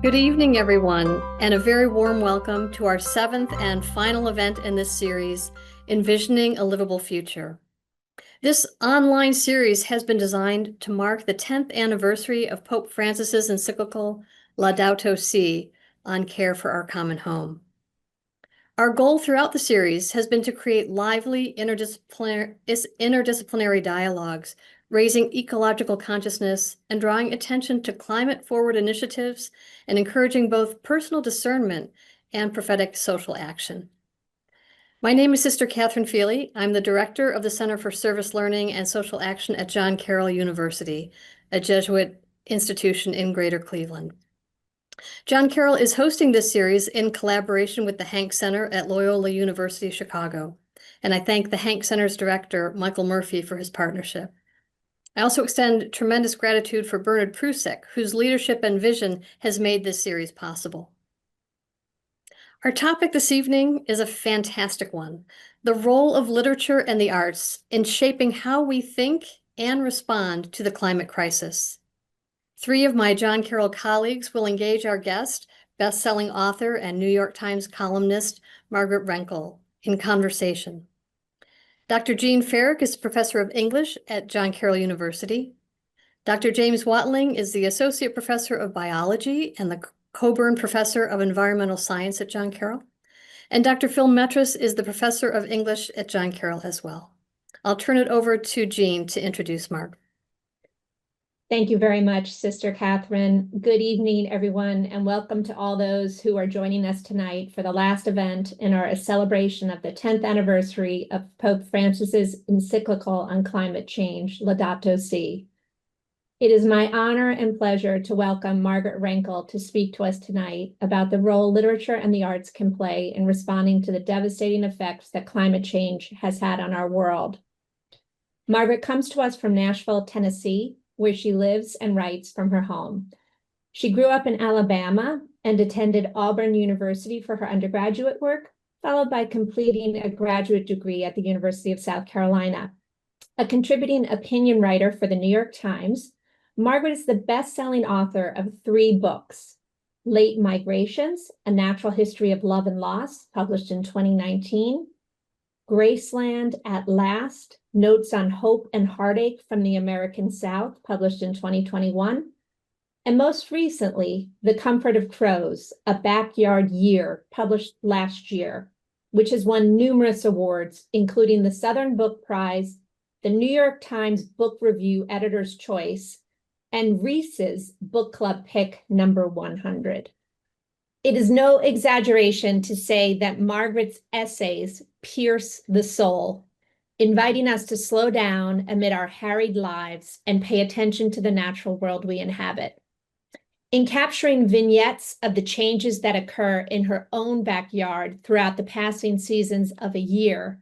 Good evening, everyone, and a very warm welcome to our seventh and final event in this series, Envisioning a Livable Future. This online series has been designed to mark the 10th anniversary of Pope Francis's encyclical Laudato Si on care for our common home. Our goal throughout the series has been to create lively interdisciplinary dialogues, raising ecological consciousness and drawing attention to climate-forward initiatives and encouraging both personal discernment and prophetic social action. My name is Sister Catherine Feely. I'm the director of the Center for Service Learning and Social Action at John Carroll University, a Jesuit institution in Greater Cleveland. John Carroll is hosting this series in collaboration with the Hank Center at Loyola University Chicago, and I thank the Hank Center's director, Michael Murphy, for his partnership. I also extend tremendous gratitude for Bernard Prusek, whose leadership and vision has made this series possible. Our topic this evening is a fantastic one: the role of literature and the arts in shaping how we think and respond to the climate crisis. Three of my John Carroll colleagues will engage our guest, best-selling author and New York Times columnist Margaret Renkel, in conversation. Dr. Jean Farrick is professor of English at John Carroll University. Dr. James Watling is the associate professor of biology and the Coburn Professor of Environmental Science at John Carroll. And Dr. Phil Metras is the professor of English at John Carroll as well. I'll turn it over to Jean to introduce Mark. Thank you very much, Sister Catherine. Good evening, everyone, and welcome to all those who are joining us tonight for the last event in our celebration of the 10th anniversary of Pope Francis's encyclical on climate change, Laudato Si. It is my honor and pleasure to welcome Margaret Renkel to speak to us tonight about the role literature and the arts can play in responding to the devastating effects that climate change has had on our world. Margaret comes to us from Nashville, Tennessee, where she lives and writes from her home. She grew up in Alabama and attended Auburn University for her undergraduate work, followed by completing a graduate degree at the University of South Carolina. A contributing opinion writer for the New York Times, Margaret is the best-selling author of 3 books: Late Migrations, A Natural History of Love and Loss, published in 2019, Graceland at Last, Notes on Hope and Heartache from the American South, published in 2021, and most recently, The Comfort of Crows, A Backyard Year, published last year, which has won numerous awards, including the Southern Book Prize, the New York Times Book Review Editor's Choice, and Reese's Book Club Pick number 100. It is no exaggeration to say that Margaret's essays pierce the soul, inviting us to slow down amid our harried lives and pay attention to the natural world we inhabit. In capturing vignettes of the changes that occur in her own backyard throughout the passing seasons of a year,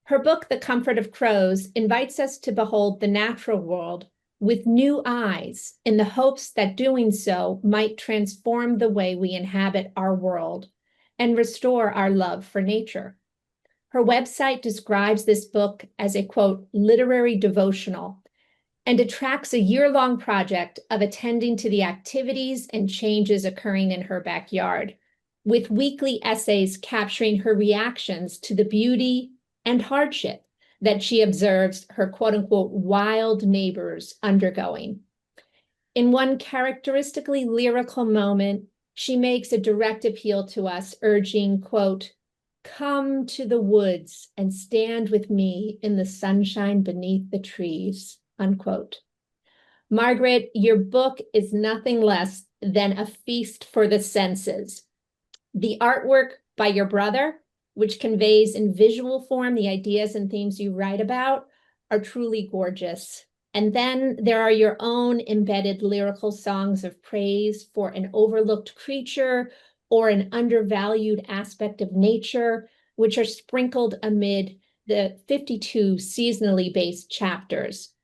her book, The Comfort of Crows, invites us to behold the natural world with new eyes, in the hopes that doing so might transform the way we inhabit our world and restore our love for nature. Her website describes this book as a, quote, literary devotional, and it tracks a year-long project of attending to the activities and changes occurring in her backyard, with weekly essays capturing her reactions to the beauty and hardship that she observes her quote-unquote wild neighbors undergoing. In one characteristically lyrical moment, she makes a direct appeal to us, urging, quote, "Come to the woods and stand with me in the sunshine beneath the trees," unquote. Margaret, your book is nothing less than a feast for the senses. The artwork by your brother, which conveys in visual form the ideas and themes you write about, are truly gorgeous. And then there are your own embedded lyrical songs of praise for an overlooked creature or an undervalued aspect of nature, which are sprinkled amid the 52 seasonally based chapters.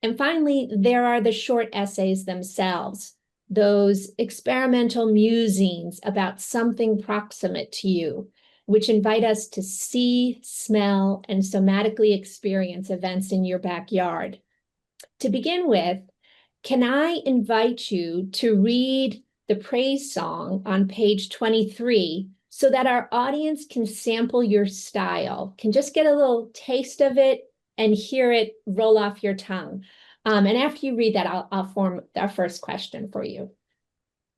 And finally, there are the short essays themselves, those experimental musings about something proximate to you, which invite us to see, smell, and somatically experience events in your backyard. To begin with, can I invite you to read the praise song on page 23 so that our audience can sample your style, can just get a little taste of it and hear it roll off your tongue. And after you read that, I'll form our first question for you.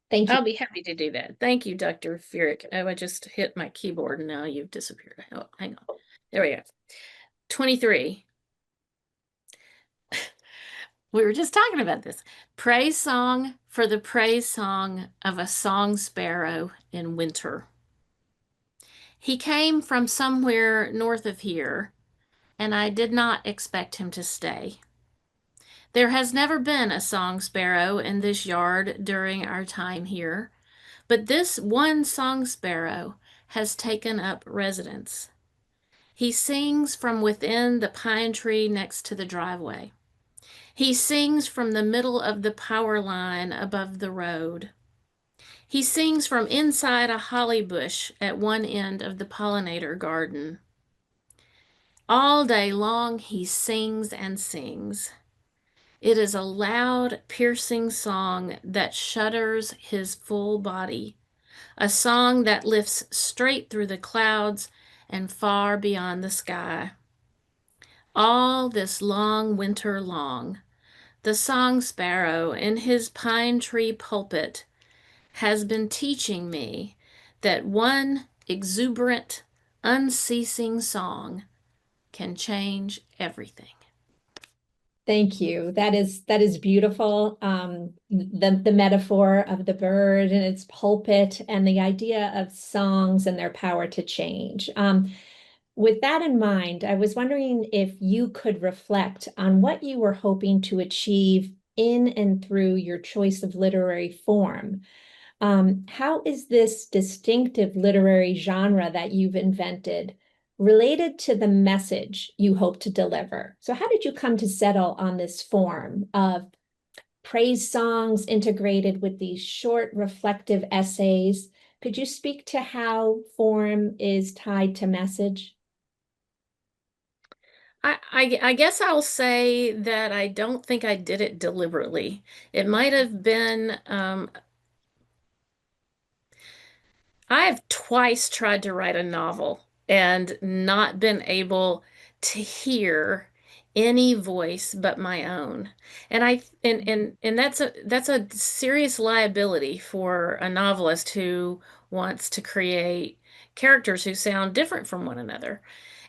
Thank you. I'll be happy to do that. Thank you, Dr. Furyk. Oh, I just hit my keyboard and now you've disappeared. Oh, hang on. There we go. 23. We were just talking about this. Praise song for the praise song of a song sparrow in winter. He came from somewhere north of here, and I did not expect him to stay. There has never been a song sparrow in this yard during our time here, but this one song sparrow has taken up residence. He sings from within the pine tree next to the driveway. He sings from the middle of the power line above the road. He sings from inside a holly bush at one end of the pollinator garden. All day long he sings and sings. It is a loud, piercing song that shudders his full body, a song that lifts straight through the clouds and far beyond the sky. All this long winter long, the song sparrow in his pine tree pulpit has been teaching me that one exuberant, unceasing song can change everything. Thank you. That is beautiful. The metaphor of the bird and its pulpit and the idea of songs and their power to change. With that in mind, I was wondering if you could reflect on what you were hoping to achieve in and through your choice of literary form. How is this distinctive literary genre that you've invented related to the message you hope to deliver? So how did you come to settle on this form of praise songs integrated with these short reflective essays? Could you speak to how form is tied to message? I guess I'll say that I don't think I did it deliberately. It might have been I have twice tried to write a novel and not been able to hear any voice but my own. And that's a serious liability for a novelist who wants to create characters who sound different from one another.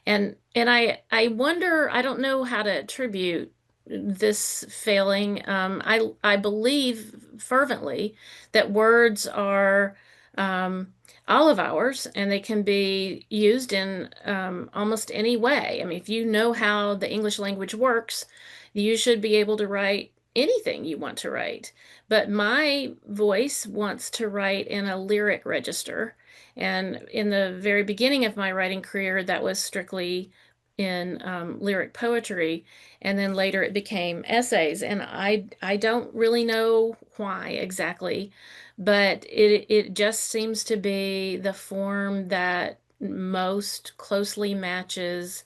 And I wonder, I don't know how to attribute this failing. I believe fervently that words are all of ours, and they can be used in almost any way. I mean, if you know how the English language works, you should be able to write anything you want to write. But my voice wants to write in a lyric register. And in the very beginning of my writing career, that was strictly in lyric poetry, and then later it became essays. And I don't really know why exactly, but it just seems to be the form that most closely matches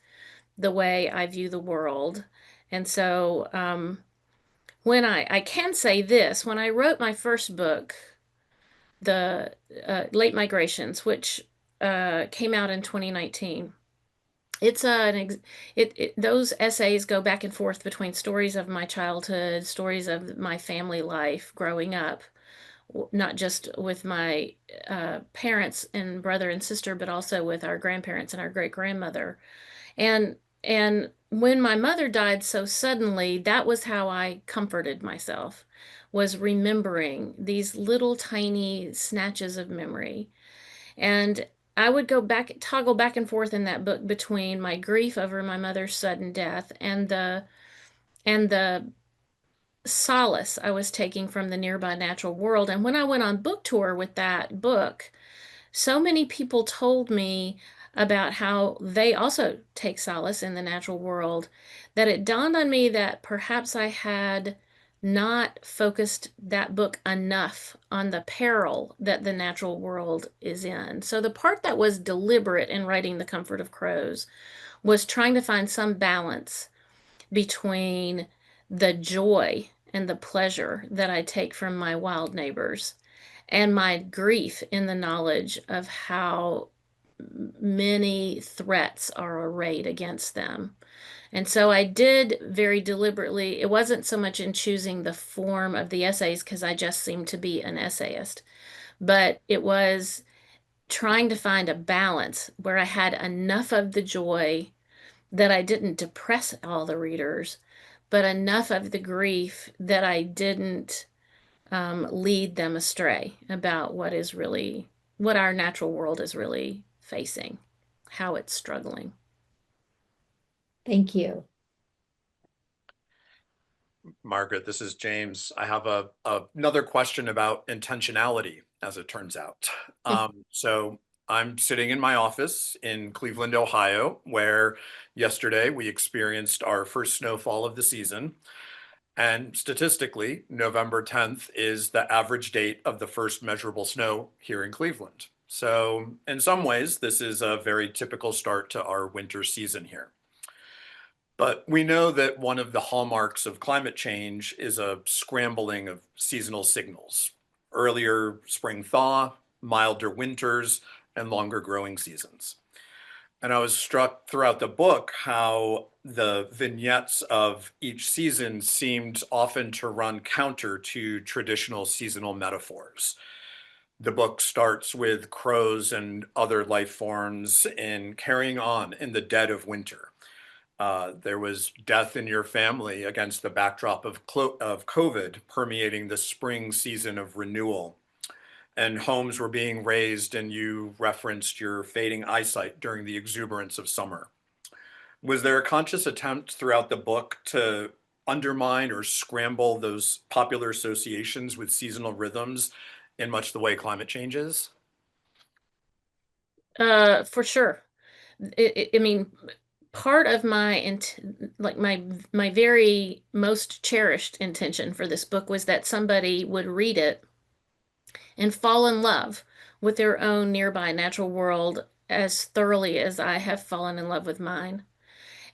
the way I view the world. And so when I can say this, when I wrote my first book, the Late Migrations, which came out in 2019. It's those essays go back and forth between stories of my childhood, stories of my family life growing up, not just with my parents and brother and sister, but also with our grandparents and our great grandmother. And when my mother died so suddenly, that was how I comforted myself, was remembering these little tiny snatches of memory. And I would toggle back and forth in that book between my grief over my mother's sudden death and the solace I was taking from the nearby natural world. And when I went on book tour with that book, so many people told me about how they also take solace in the natural world that it dawned on me that perhaps I had not focused that book enough on the peril that the natural world is in. So the part that was deliberate in writing The Comfort of Crows was trying to find some balance between the joy and the pleasure that I take from my wild neighbors and my grief in the knowledge of how many threats are arrayed against them. And so I did very deliberately, it wasn't so much in choosing the form of the essays because I just seemed to be an essayist, but it was trying to find a balance where I had enough of the joy that I didn't depress all the readers, but enough of the grief that I didn't lead them astray about what our natural world is really facing, how it's struggling. Thank you. Margaret, this is James. I have another question about intentionality, as it turns out. So I'm sitting in my office in Cleveland, Ohio, where yesterday we experienced our first snowfall of the season. And statistically, November 10th is the average date of the first measurable snow here in Cleveland. So in some ways, this is a very typical start to our winter season here. But we know that one of the hallmarks of climate change is a scrambling of seasonal signals. Earlier spring thaw, milder winters, and longer growing seasons. And I was struck throughout the book how the vignettes of each season seemed often to run counter to traditional seasonal metaphors. The book starts with crows and other life forms in carrying on in the dead of winter. There was death in your family against the backdrop of COVID permeating the spring season of renewal. And homes were being raised, and you referenced your fading eyesight during the exuberance of summer. Was there a conscious attempt throughout the book to undermine or scramble those popular associations with seasonal rhythms in much the way climate change is? For sure. I mean, part of like my very most cherished intention for this book was that somebody would read it and fall in love with their own nearby natural world as thoroughly as I have fallen in love with mine.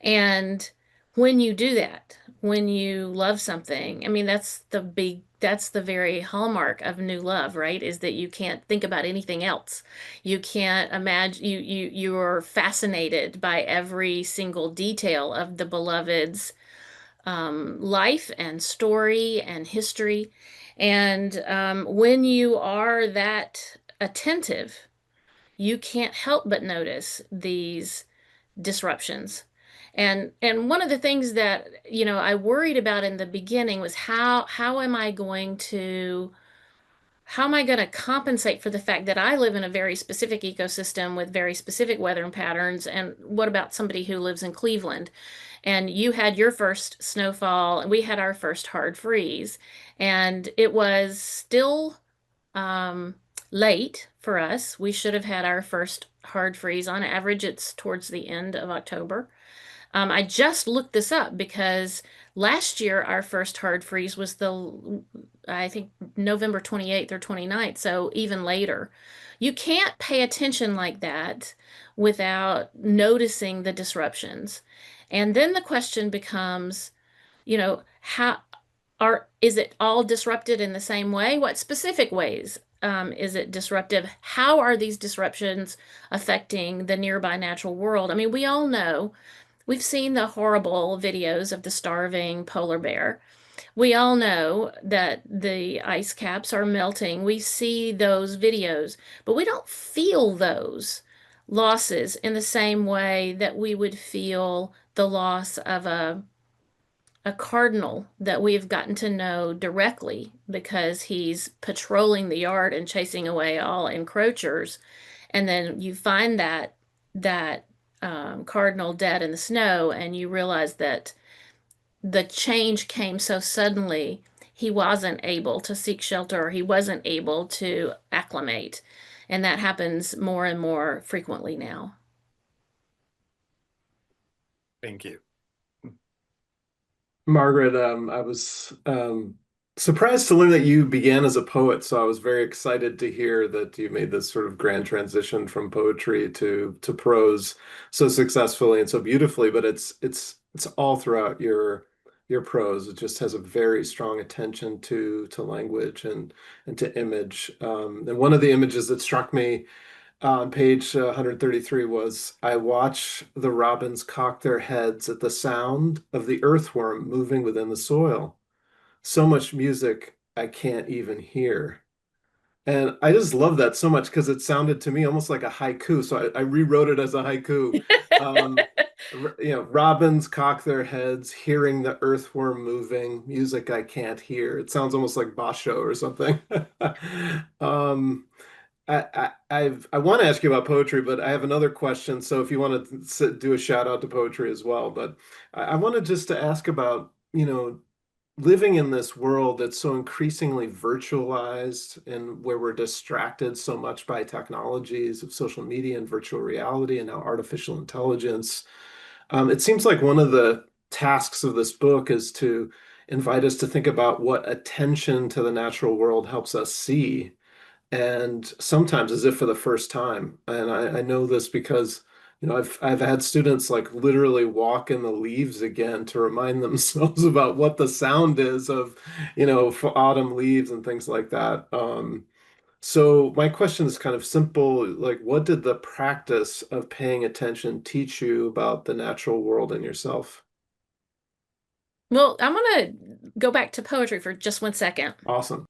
And when you do that, when you love something, I mean, that's the very hallmark of new love, right? Is that you can't think about anything else. You can't imagine, you're fascinated by every single detail of the beloved's life and story and history. And when you are that attentive, you can't help but notice these disruptions. And one of the things that, I worried about in the beginning was how am I going to compensate for the fact that I live in a very specific ecosystem with very specific weather patterns? And what about somebody who lives in Cleveland? And you had your first snowfall, and we had our first hard freeze, and it was still um, late for us. We should have had our first hard freeze. On average, it's towards the end of October. I just looked this up because last year our first hard freeze was I think, November 28th or 29th, so even later. You can't pay attention like that without noticing the disruptions. And then the question becomes, how is it all disrupted in the same way? What specific ways is it disruptive? How are these disruptions affecting the nearby natural world? I mean, we all know, we've seen the horrible videos of the starving polar bear. We all know that the ice caps are melting. We see those videos, but we don't feel those losses in the same way that we would feel the loss of a cardinal that we've gotten to know directly because he's patrolling the yard and chasing away all encroachers. And then you find that cardinal dead in the snow, and you realize that the change came so suddenly, he wasn't able to seek shelter, he wasn't able to acclimate. And that happens more and more frequently now. Thank you. Margaret, I was surprised to learn that you began as a poet, so I was very excited to hear that you made this sort of grand transition from poetry to prose so successfully and so beautifully. But it's all throughout your your prose. It just has a very strong attention to language and to image. And one of the images that struck me on page 133 was, I watch the robins cock their heads at the sound of the earthworm moving within the soil. So much music I can't even hear. And I just love that so much because it sounded to me almost like a haiku. So I rewrote it as a haiku. Um, robins cock their heads, hearing the earthworm moving, music I can't hear. It sounds almost like Basho or something. um, I want to ask you about poetry, but I have another question. So if you want to do a shout out to poetry as well, but I wanted just to ask about, living in this world that's so increasingly virtualized and where we're distracted so much by technologies of social media and virtual reality and now artificial intelligence. It seems like one of the tasks of this book is to invite us to think about what attention to the natural world helps us see, and sometimes as if for the first time. And I know this because, I've had students like literally walk in the leaves again to remind themselves about what the sound is of, for autumn leaves and things like that. So my question is kind of simple, like what did the practice of paying attention teach you about the natural world and yourself? Well, I'm going to go back to poetry for just 1 second. Awesome.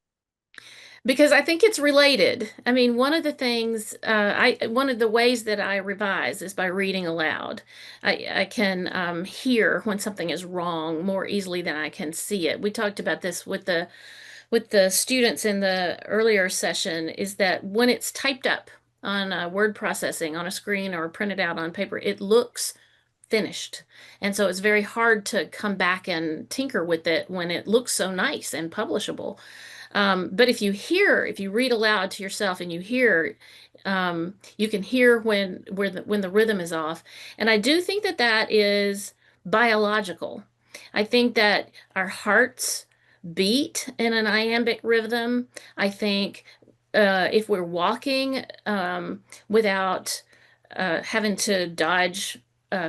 Because I think it's related. I mean, one of the things, one of the ways that I revise is by reading aloud. I can hear when something is wrong more easily than I can see it. We talked about this with the students in the earlier session, is that when it's typed up on word processing on a screen or printed out on paper, it looks finished. And so it's very hard to come back and tinker with it when it looks so nice and publishable. But if you read aloud to yourself and you hear, you can hear when the rhythm is off. And I do think that that is biological. I think that our hearts beat in an iambic rhythm. I think if we're walking without having to dodge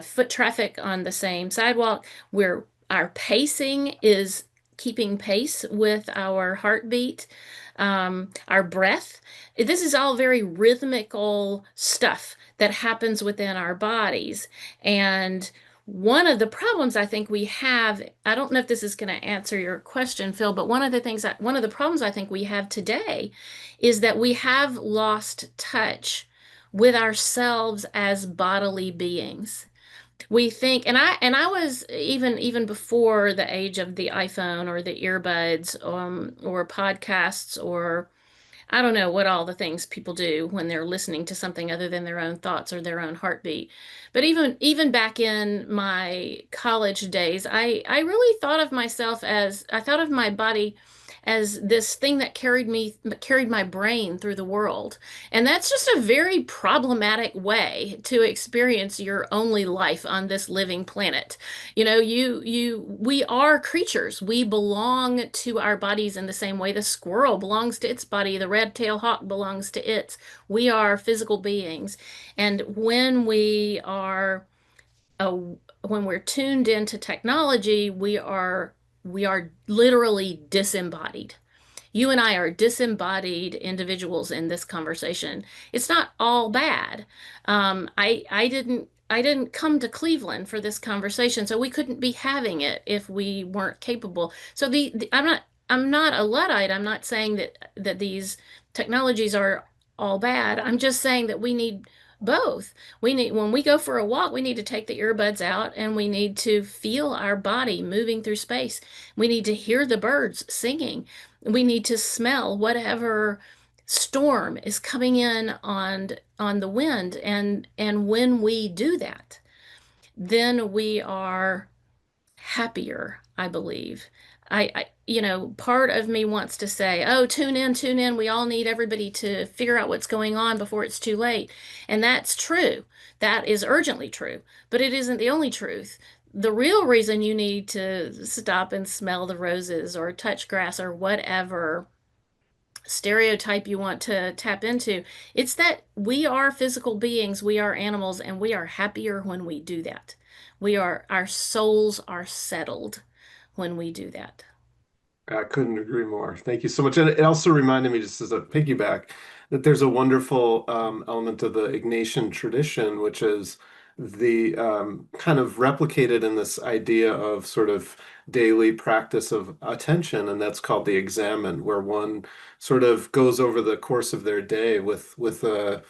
foot traffic on the same sidewalk, where our pacing is keeping pace with our heartbeat, our breath. This is all very rhythmical stuff that happens within our bodies. And one of the problems I think we have, I don't know if this is going to answer your question, Phil, but one of the problems I think we have today is that we have lost touch with ourselves as bodily beings. We think, and I was even before the age of the iPhone or the earbuds, or podcasts, or I don't know what all the things people do when they're listening to something other than their own thoughts or their own heartbeat. But even back in my college days, I really thought of myself as, I thought of my body as this thing that carried my brain through the world. And that's just a very problematic way to experience your only life on this living planet. We are creatures. We belong to our bodies in the same way the squirrel belongs to its body, the red-tailed hawk belongs to its. We are physical beings. And uh, when we're tuned into technology, we are literally disembodied. You and I are disembodied individuals in this conversation. It's not all bad. I didn't come to Cleveland for this conversation, so we couldn't be having it if we weren't capable. So I'm not a Luddite. I'm not saying that these technologies are all bad. I'm just saying that we need both. When we go for a walk, we need to take the earbuds out and we need to feel our body moving through space. We need to hear the birds singing. We need to smell whatever storm is coming in on the wind. And when we do that, then we are happier, I believe. Part of me wants to say, oh, tune in, tune in. We all need everybody to figure out what's going on before it's too late. And that's true. That is urgently true. But it isn't the only truth. The real reason you need to stop and smell the roses or touch grass or whatever stereotype you want to tap into, it's that we are physical beings, we are animals, and we are happier when we do that. Our souls are settled when we do that. I couldn't agree more. Thank you so much. And it also reminded me, just as a piggyback, that there's a wonderful element of the Ignatian tradition, which is the kind of replicated in this idea of sort of daily practice of attention, and that's called the examen, where one sort of goes over the course of their day with the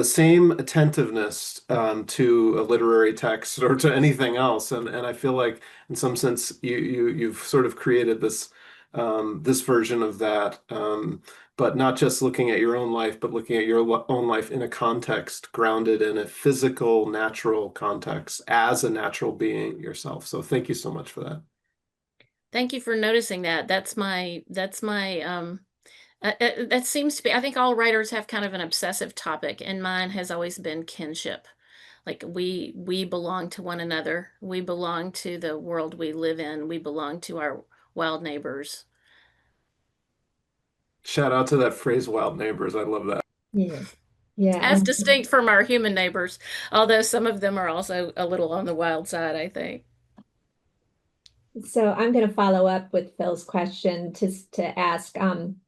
same attentiveness to a literary text or to anything else. And I feel like in some sense you've sort of created this version of that, but not just looking at your own life, but looking at your own life in a context grounded in a physical, natural context as a natural being yourself. So thank you so much for that. Thank you for noticing that. That seems to be, I think all writers have kind of an obsessive topic, and mine has always been kinship. Like we belong to one another. We belong to the world we live in. We belong to our wild neighbors. Shout out to that phrase, wild neighbors. I love that. Yeah. Yeah. As distinct from our human neighbors, although some of them are also a little on the wild side, I think. So I'm going to follow up with Phil's question to ask, I'm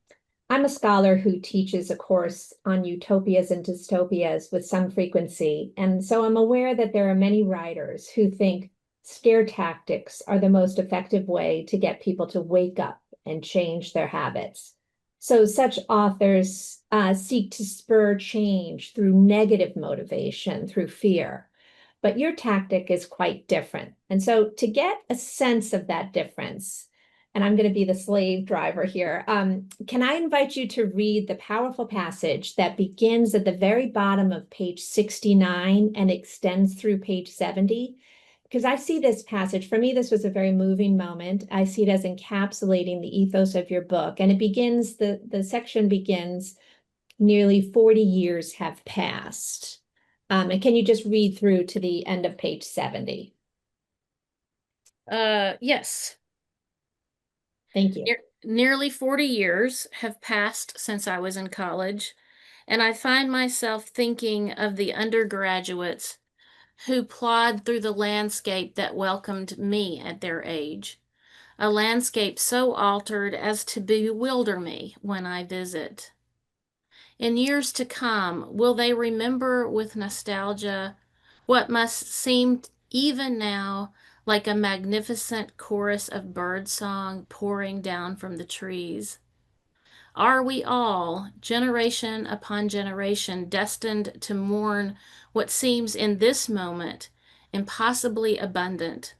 a scholar who teaches a course on utopias and dystopias with some frequency. And so I'm aware that there are many writers who think scare tactics are the most effective way to get people to wake up and change their habits. So such authors seek to spur change through negative motivation, through fear. But your tactic is quite different. And so to get a sense of that difference, and I'm going to be the slave driver here, can I invite you to read the powerful passage that begins at the very bottom of page 69 and extends through page 70? Because I see this passage, for me, this was a very moving moment. I see it as encapsulating the ethos of your book. And it begins, the section begins, nearly 40 years have passed. And can you just read through to the end of page 70? Yes. Thank you. Nearly 40 years have passed since I was in college, and I find myself thinking of the undergraduates who plod through the landscape that welcomed me at their age, a landscape so altered as to bewilder me when I visit. In years to come, will they remember with nostalgia what must seem even now like a magnificent chorus of birdsong pouring down from the trees? Are we all, generation upon generation, destined to mourn what seems in this moment impossibly abundant,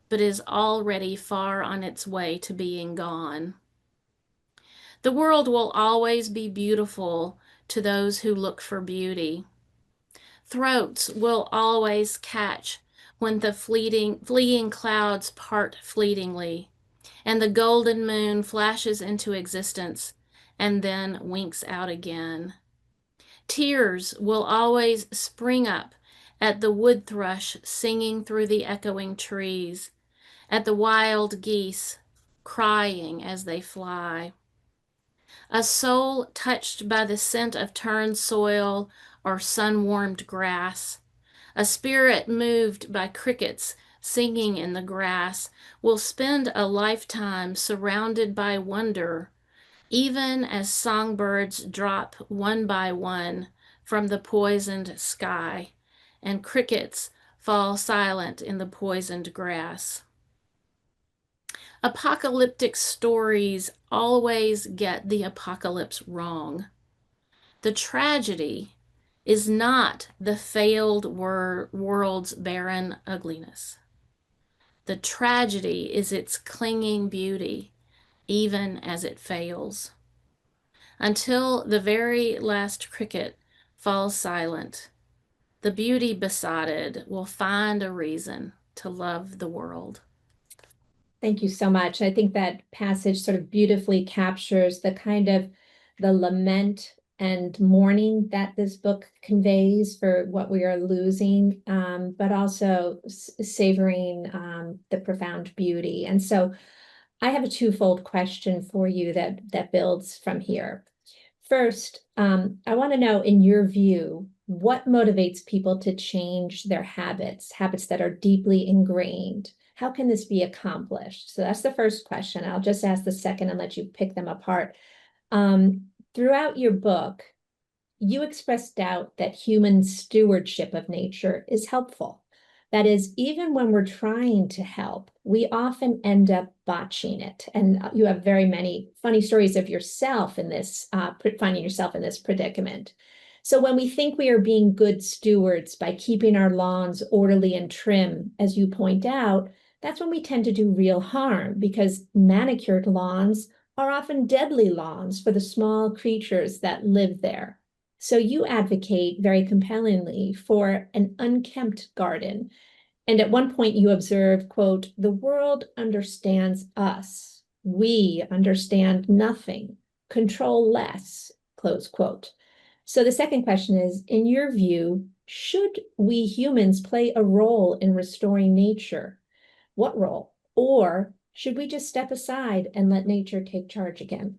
but is already far on its way to being gone? The world will always be beautiful to those who look for beauty. Throats will always catch when the fleeing clouds part fleetingly, and the golden moon flashes into existence and then winks out again. Tears will always spring up at the wood thrush singing through the echoing trees, at the wild geese crying as they fly. A soul touched by the scent of turned soil or sun-warmed grass, a spirit moved by crickets singing in the grass, will spend a lifetime surrounded by wonder, even as songbirds drop one by one from the poisoned sky, and crickets fall silent in the poisoned grass. Apocalyptic stories always get the apocalypse wrong. The tragedy is not the failed world's barren ugliness. The tragedy is its clinging beauty, even as it fails. Until the very last cricket falls silent, the beauty besotted will find a reason to love the world. Thank you so much. I think that passage sort of beautifully captures the kind of the lament and mourning that this book conveys for what we are losing, but also savoring the profound beauty. And so I have a twofold question for you that builds from here. First, I want to know, in your view, what motivates people to change their habits that are deeply ingrained? How can this be accomplished? So that's the first question. I'll just ask the second and let you pick them apart. Throughout your book, you express doubt that human stewardship of nature is helpful. That is, even when we're trying to help, we often end up botching it. And you have very many funny stories of yourself in this, finding yourself in this predicament. So when we think we are being good stewards by keeping our lawns orderly and trim, as you point out, that's when we tend to do real harm, because manicured lawns are often deadly lawns for the small creatures that live there. So you advocate very compellingly for an unkempt garden. And at one point you observe, quote, "The world understands us. We understand nothing, control less," close quote. So the second question is, in your view, should we humans play a role in restoring nature? What role? Or should we just step aside and let nature take charge again?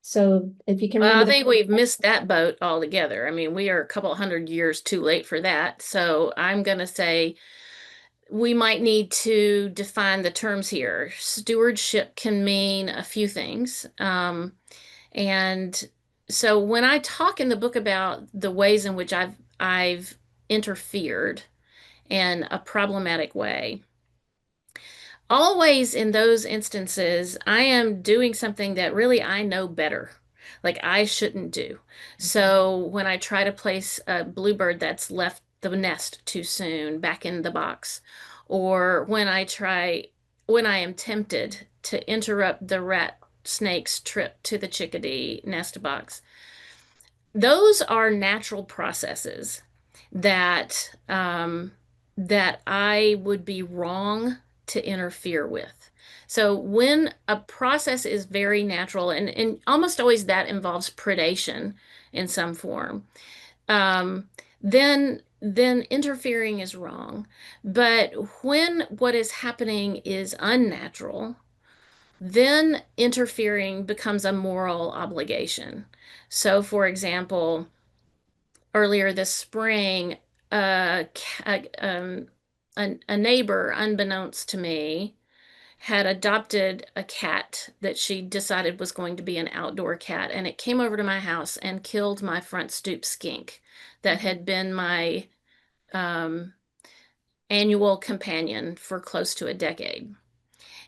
So if you can Well, I remember think we've missed that boat altogether. I mean, we are a couple hundred years too late for that. So I'm going to say we might need to define the terms here. Stewardship can mean a few things. And so when I talk in the book about the ways in which I've interfered in a problematic way, always in those instances, I am doing something that really I know better, like I shouldn't do. So when I try to place a bluebird that's left the nest too soon back in the box, or when I am tempted to interrupt the rat snake's trip to the chickadee nest box, those are natural processes that that I would be wrong to interfere with. So when a process is very natural, and almost always that involves predation in some form, um, then interfering is wrong. But when what is happening is unnatural, then interfering becomes a moral obligation. So, for example, earlier this spring, a, a neighbor, unbeknownst to me, had adopted a cat that she decided was going to be an outdoor cat, and it came over to my house and killed my front stoop skink that had been my um, annual companion for close to a decade.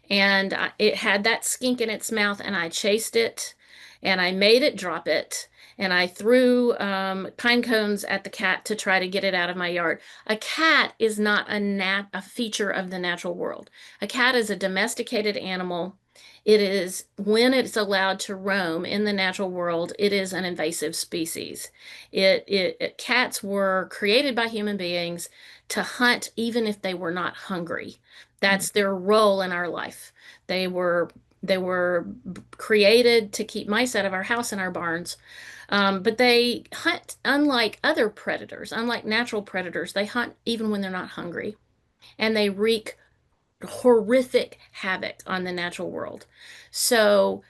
And it had that skink in its mouth, and I chased it, and I made it drop it, and I threw pine cones at the cat to try to get it out of my yard. A cat is not a feature of the natural world. A cat is a domesticated animal. It is, when it's allowed to roam in the natural world, it is an invasive species. Cats were created by human beings to hunt even if they were not hungry. That's their role in our life. They were created to keep mice out of our house and our barns. But they hunt unlike other predators, unlike natural predators. They hunt even when they're not hungry, and they wreak horrific havoc on the natural world. So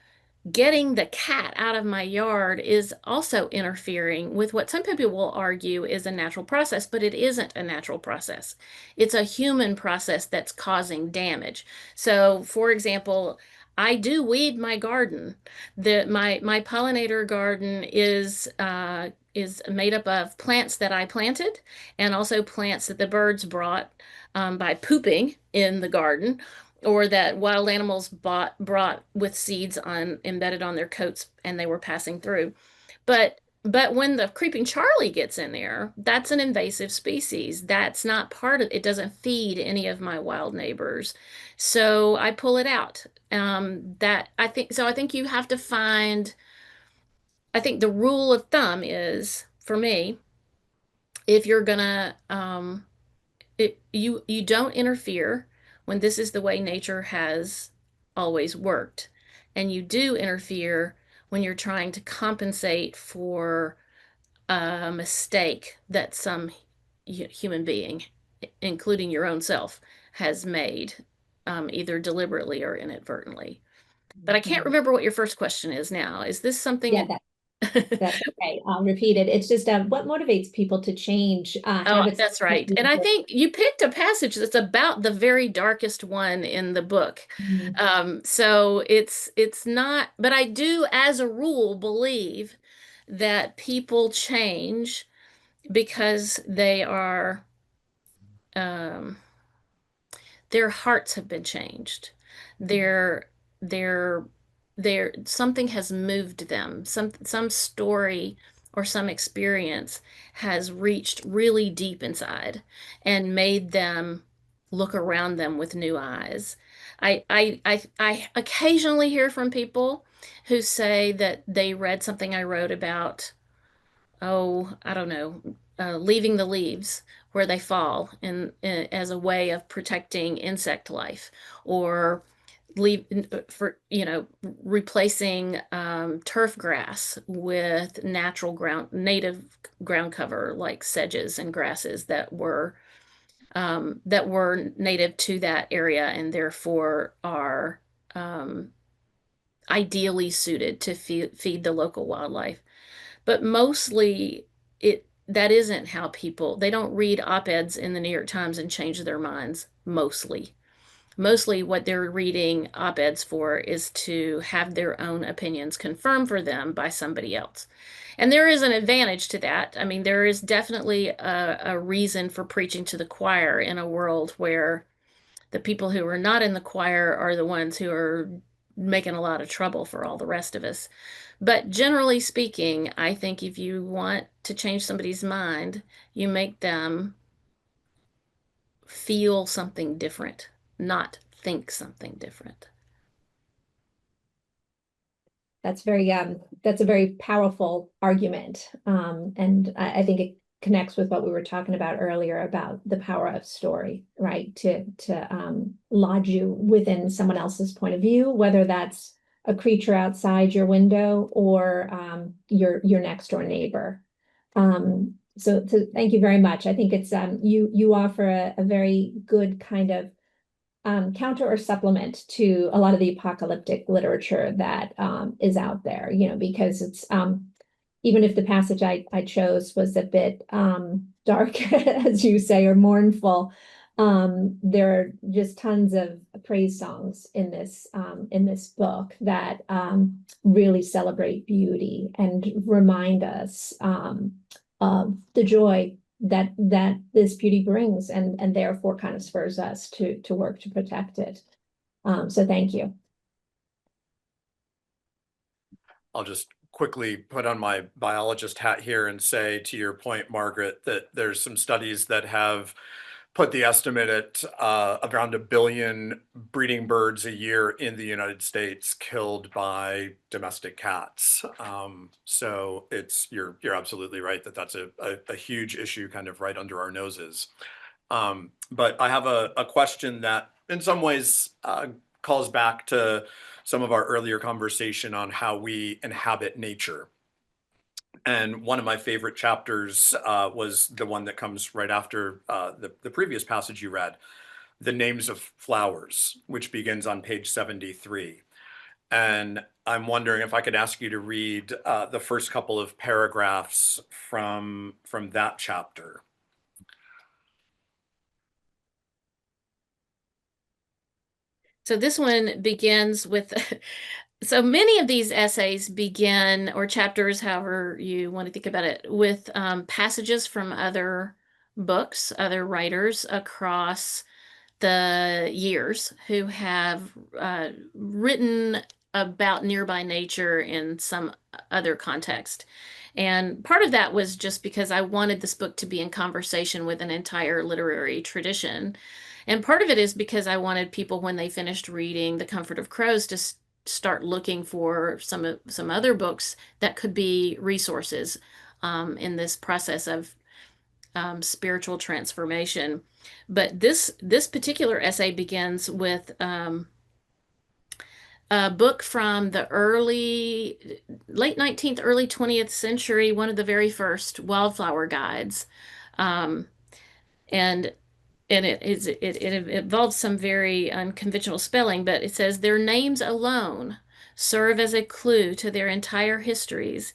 getting the cat out of my yard is also interfering with what some people will argue is a natural process, but it isn't a natural process. It's a human process that's causing damage. So, for example, I do weed my garden. My pollinator garden is made up of plants that I planted and also plants that the birds brought by pooping in the garden, or that wild animals brought with seeds embedded on their coats and they were passing through. But when the creeping Charlie gets in there, that's an invasive species. That's not part of it. Doesn't feed any of my wild neighbors. So I pull it out. That I think so. I think you have to find, I think the rule of thumb is, for me, if you're gonna you don't interfere when this is the way nature has always worked, and you do interfere when you're trying to compensate for a mistake that some human being, including your own self, has made, either deliberately or inadvertently. But I can't remember what your first question is now. Is this something? Yeah, That's okay. I'll repeat it. It's just what motivates people to change Oh, habits. that's right. And I think you picked a passage that's about the very darkest one in the book. Mhm. So it's not, but I do, as a rule, believe that people change because they are um, their hearts have been changed. Their their something has moved them. Some story or some experience has reached really deep inside and made them look around them with new eyes. I occasionally hear from people who say that they read something I wrote about, oh, I don't know, leaving the leaves where they fall as a way of protecting insect life, or leave for, replacing turf grass with natural native ground cover like sedges and grasses that were native to that area and therefore are um, ideally suited to feed the local wildlife. But mostly that isn't how people, they don't read op-eds in the New York Times and change their minds mostly. Mostly what they're reading op-eds for is to have their own opinions confirmed for them by somebody else. And there is an advantage to that. I mean, there is definitely a reason for preaching to the choir in a world where the people who are not in the choir are the ones who are making a lot of trouble for all the rest of us. But generally speaking, I think if you want to change somebody's mind, you make them feel something different, not think something different. That's a very powerful argument. And I think it connects with what we were talking about earlier about the power of story, right? To lodge you within someone else's point of view, whether that's a creature outside your window or your next door neighbor. So thank you very much. I think it's you offer a very good kind of counter or supplement to a lot of the apocalyptic literature that is out there, because it's even if the passage I chose was a bit dark, as you say, or mournful, there are just tons of praise songs in this book that really celebrate beauty and remind us of the joy that this beauty brings, and therefore kind of spurs us to work to protect it. So thank you. I'll just quickly put on my biologist hat here and say, to your point, Margaret, that there's some studies that have put the estimate at around 1 billion breeding birds a year in the United States killed by domestic cats. So you're absolutely right that that's a huge issue kind of right under our noses. But I have a question that in some ways calls back to some of our earlier conversation on how we inhabit nature. And one of my favorite chapters was the one that comes right after the previous passage you read, The Names of Flowers, which begins on page 73. And I'm wondering if I could ask you to read the first couple of paragraphs from that chapter. So this one begins with, so many of these essays begin, or chapters, however you want to think about it, with passages from other books, other writers across the years who have written about nearby nature in some other context. And part of that was just because I wanted this book to be in conversation with an entire literary tradition. And part of it is because I wanted people, when they finished reading The Comfort of Crows, to start looking for some other books that could be resources in this process of spiritual transformation. But this particular essay begins with a book from the late 19th, early 20th century, one of the very first wildflower guides. Um, and it involves some very unconventional spelling, but it says their names alone serve as a clue to their entire histories,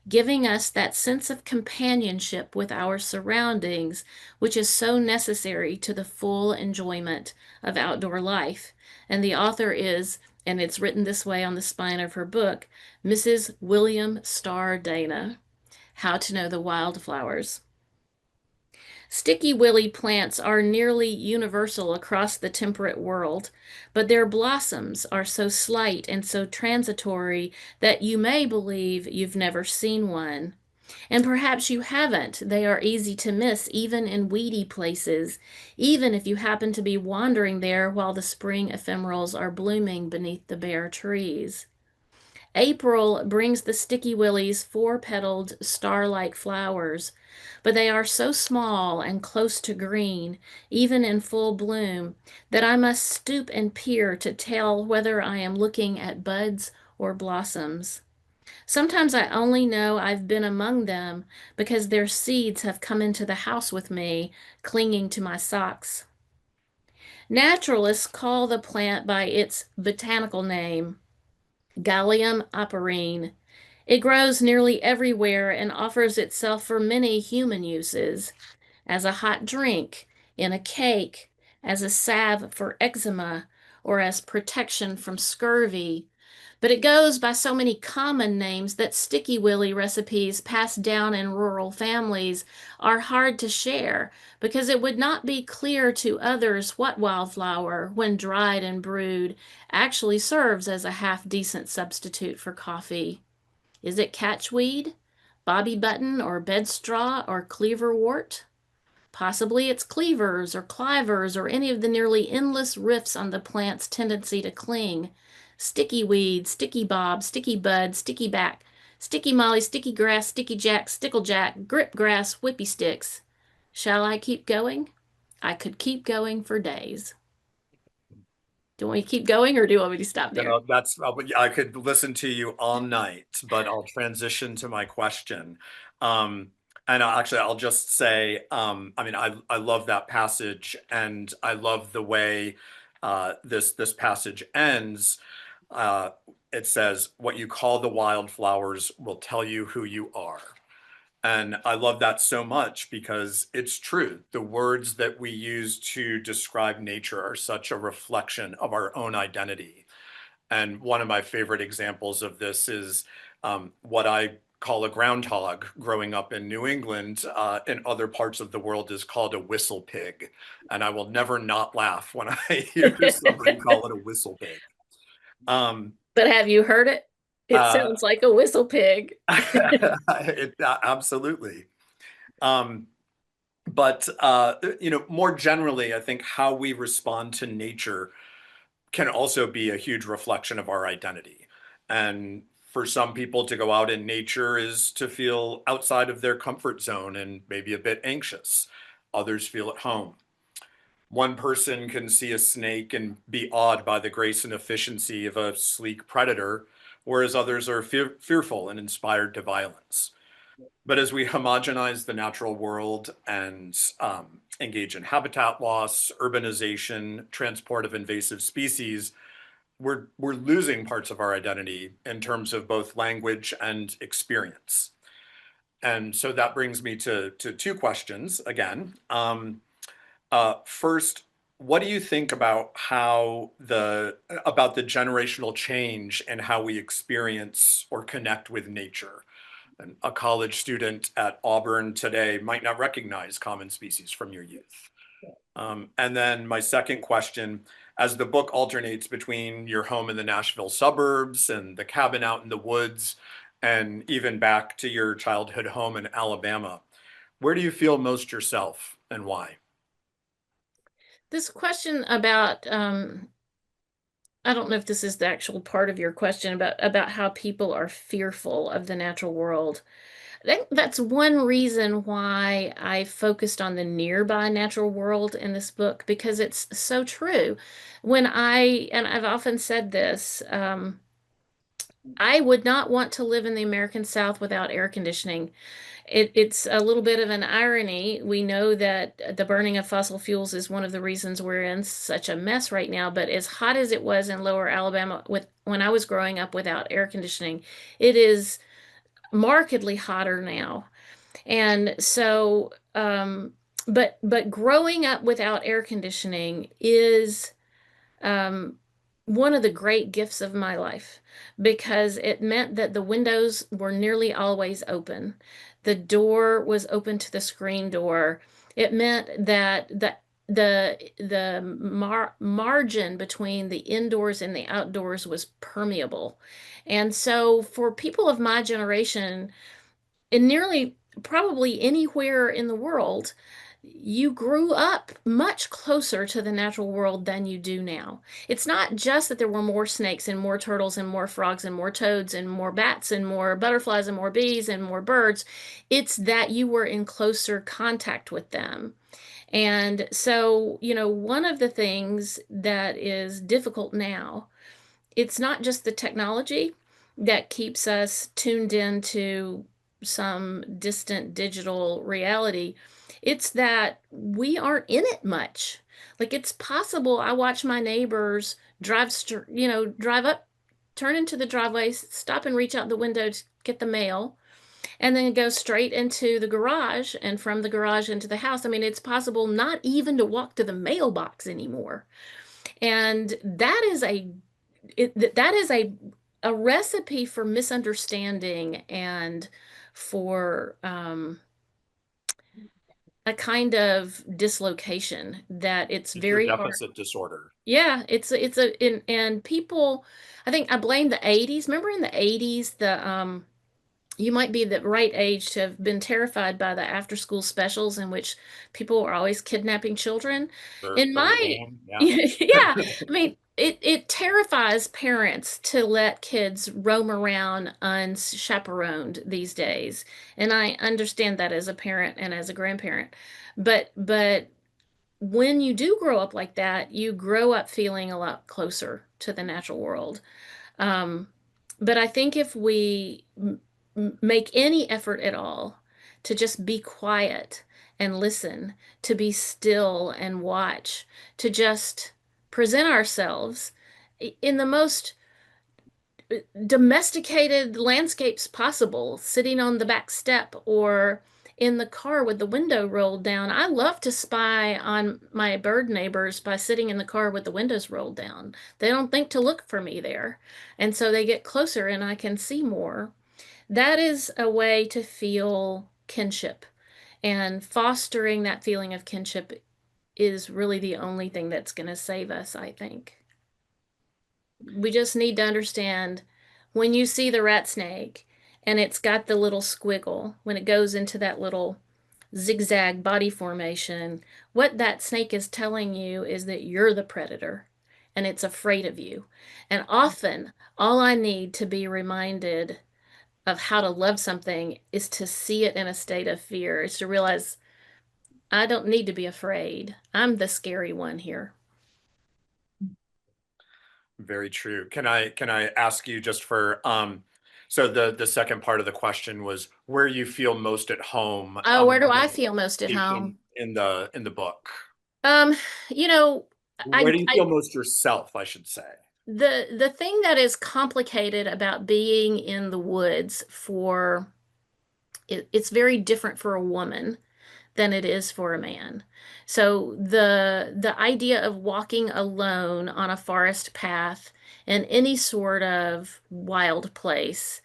giving us that sense of companionship with our surroundings, which is so necessary to the full enjoyment of outdoor life. And the author is, and it's written this way on the spine of her book, Mrs. William Starr Dana, How to Know the Wildflowers. Sticky willy plants are nearly universal across the temperate world, but their blossoms are so slight and so transitory that you may believe you've never seen one. And perhaps you haven't. They are easy to miss even in weedy places, even if you happen to be wandering there while the spring ephemerals are blooming beneath the bare trees. April brings the sticky willies four-petaled star-like flowers, but they are so small and close to green, even in full bloom, that I must stoop and peer to tell whether I am looking at buds or blossoms. Sometimes I only know I've been among them because their seeds have come into the house with me, clinging to my socks. Naturalists call the plant by its botanical name, Gallium aparine. It grows nearly everywhere and offers itself for many human uses, as a hot drink, in a cake, as a salve for eczema, or as protection from scurvy. But it goes by so many common names that sticky willy recipes passed down in rural families are hard to share because it would not be clear to others what wildflower, when dried and brewed, actually serves as a half-decent substitute for coffee. Is it catchweed, bobby button, or bedstraw, or cleaverwort? Possibly it's cleavers or clivers or any of the nearly endless riffs on the plant's tendency to cling. Sticky weed, sticky bob, sticky bud, sticky back, sticky molly, sticky grass, sticky jack, sticklejack, grip grass, whippy sticks. Shall I keep going? I could keep going for days. Do you want me to keep going or do you want me to stop there? No, that's, I could listen to you all night, but I'll transition to my question. And actually, I'll just say, I mean, I love that passage, and I love the way this passage ends. Uh, it says, "What you call the wildflowers will tell you who you are." And I love that so much because it's true. The words that we use to describe nature are such a reflection of our own identity. And one of my favorite examples of this is what I call a groundhog growing up in New England. In other parts of the world is called a whistle pig. And I will never not laugh when I hear somebody call it a whistle pig. But have you heard it? It sounds like a whistle pig. Absolutely. But you know, more generally, I think how we respond to nature can also be a huge reflection of our identity. And for some people, to go out in nature is to feel outside of their comfort zone and maybe a bit anxious. Others feel at home. One person can see a snake and be awed by the grace and efficiency of a sleek predator, whereas others are fearful and inspired to violence. But as we homogenize the natural world and engage in habitat loss, urbanization, transport of invasive species, we're losing parts of our identity in terms of both language and experience. And so that brings me to two questions again. First, what do you think about the generational change and how we experience or connect with nature? And a college student at Auburn today might not recognize common species from your youth. And then my second question, as the book alternates between your home in the Nashville suburbs and the cabin out in the woods, and even back to your childhood home in Alabama, where do you feel most yourself and why? This question about, I don't know if this is the actual part of your question about how people are fearful of the natural world. I think that's one reason why I focused on the nearby natural world in this book, because it's so true. And I've often said this, I would not want to live in the American South without air conditioning. It's a little bit of an irony. We know that the burning of fossil fuels is one of the reasons we're in such a mess right now, but as hot as it was in lower Alabama when I was growing up without air conditioning, it is markedly hotter now. And so, but growing up without air conditioning is um, one of the great gifts of my life because it meant that the windows were nearly always open. The door was open to the screen door. It meant that the margin between the indoors and the outdoors was permeable. And so for people of my generation, in nearly probably anywhere in the world, you grew up much closer to the natural world than you do now. It's not just that there were more snakes and more turtles and more frogs and more toads and more bats and more butterflies and more bees and more birds. It's that you were in closer contact with them. And so, one of the things that is difficult now, it's not just the technology that keeps us tuned into some distant digital reality. It's that we aren't in it much. Like it's possible I watch my neighbors drive up, turn into the driveway, stop and reach out the window to get the mail, and then go straight into the garage and from the garage into the house. I mean, it's possible not even to walk to the mailbox anymore. And that is a recipe for misunderstanding and for a kind of dislocation that it's Feature very hard. deficit disorder. Yeah, and people, I think I blame the 80s. Remember in the 80s, you might be the right age to have been terrified by the after school specials in which people are always kidnapping children. Or In Billy my, Graham, yeah. yeah, I mean, it terrifies parents to let kids roam around unchaperoned these days. And I understand that as a parent and as a grandparent. But when you do grow up like that, you grow up feeling a lot closer to the natural world. Um, but I think if we make any effort at all to just be quiet and listen, to be still and watch, to just present ourselves in the most domesticated landscapes possible, sitting on the back step or in the car with the window rolled down. I love to spy on my bird neighbors by sitting in the car with the windows rolled down. They don't think to look for me there. And so they get closer and I can see more. That is a way to feel kinship. And fostering that feeling of kinship is really the only thing that's going to save us, I think. We just need to understand when you see the rat snake and it's got the little squiggle, when it goes into that little zigzag body formation, what that snake is telling you is that you're the predator and it's afraid of you. And often, all I need to be reminded of how to love something is to see it in a state of fear, is to realize I don't need to be afraid. I'm the scary one here. Very true. Can I ask you just for so the second part of the question was where you feel most at home Oh, where do I feel most at home? in the book? Um, you know, Where do you feel most yourself, I should say? the thing that is complicated about being in the woods it's very different for a woman than it is for a man. So the idea of walking alone on a forest path in any sort of wild place,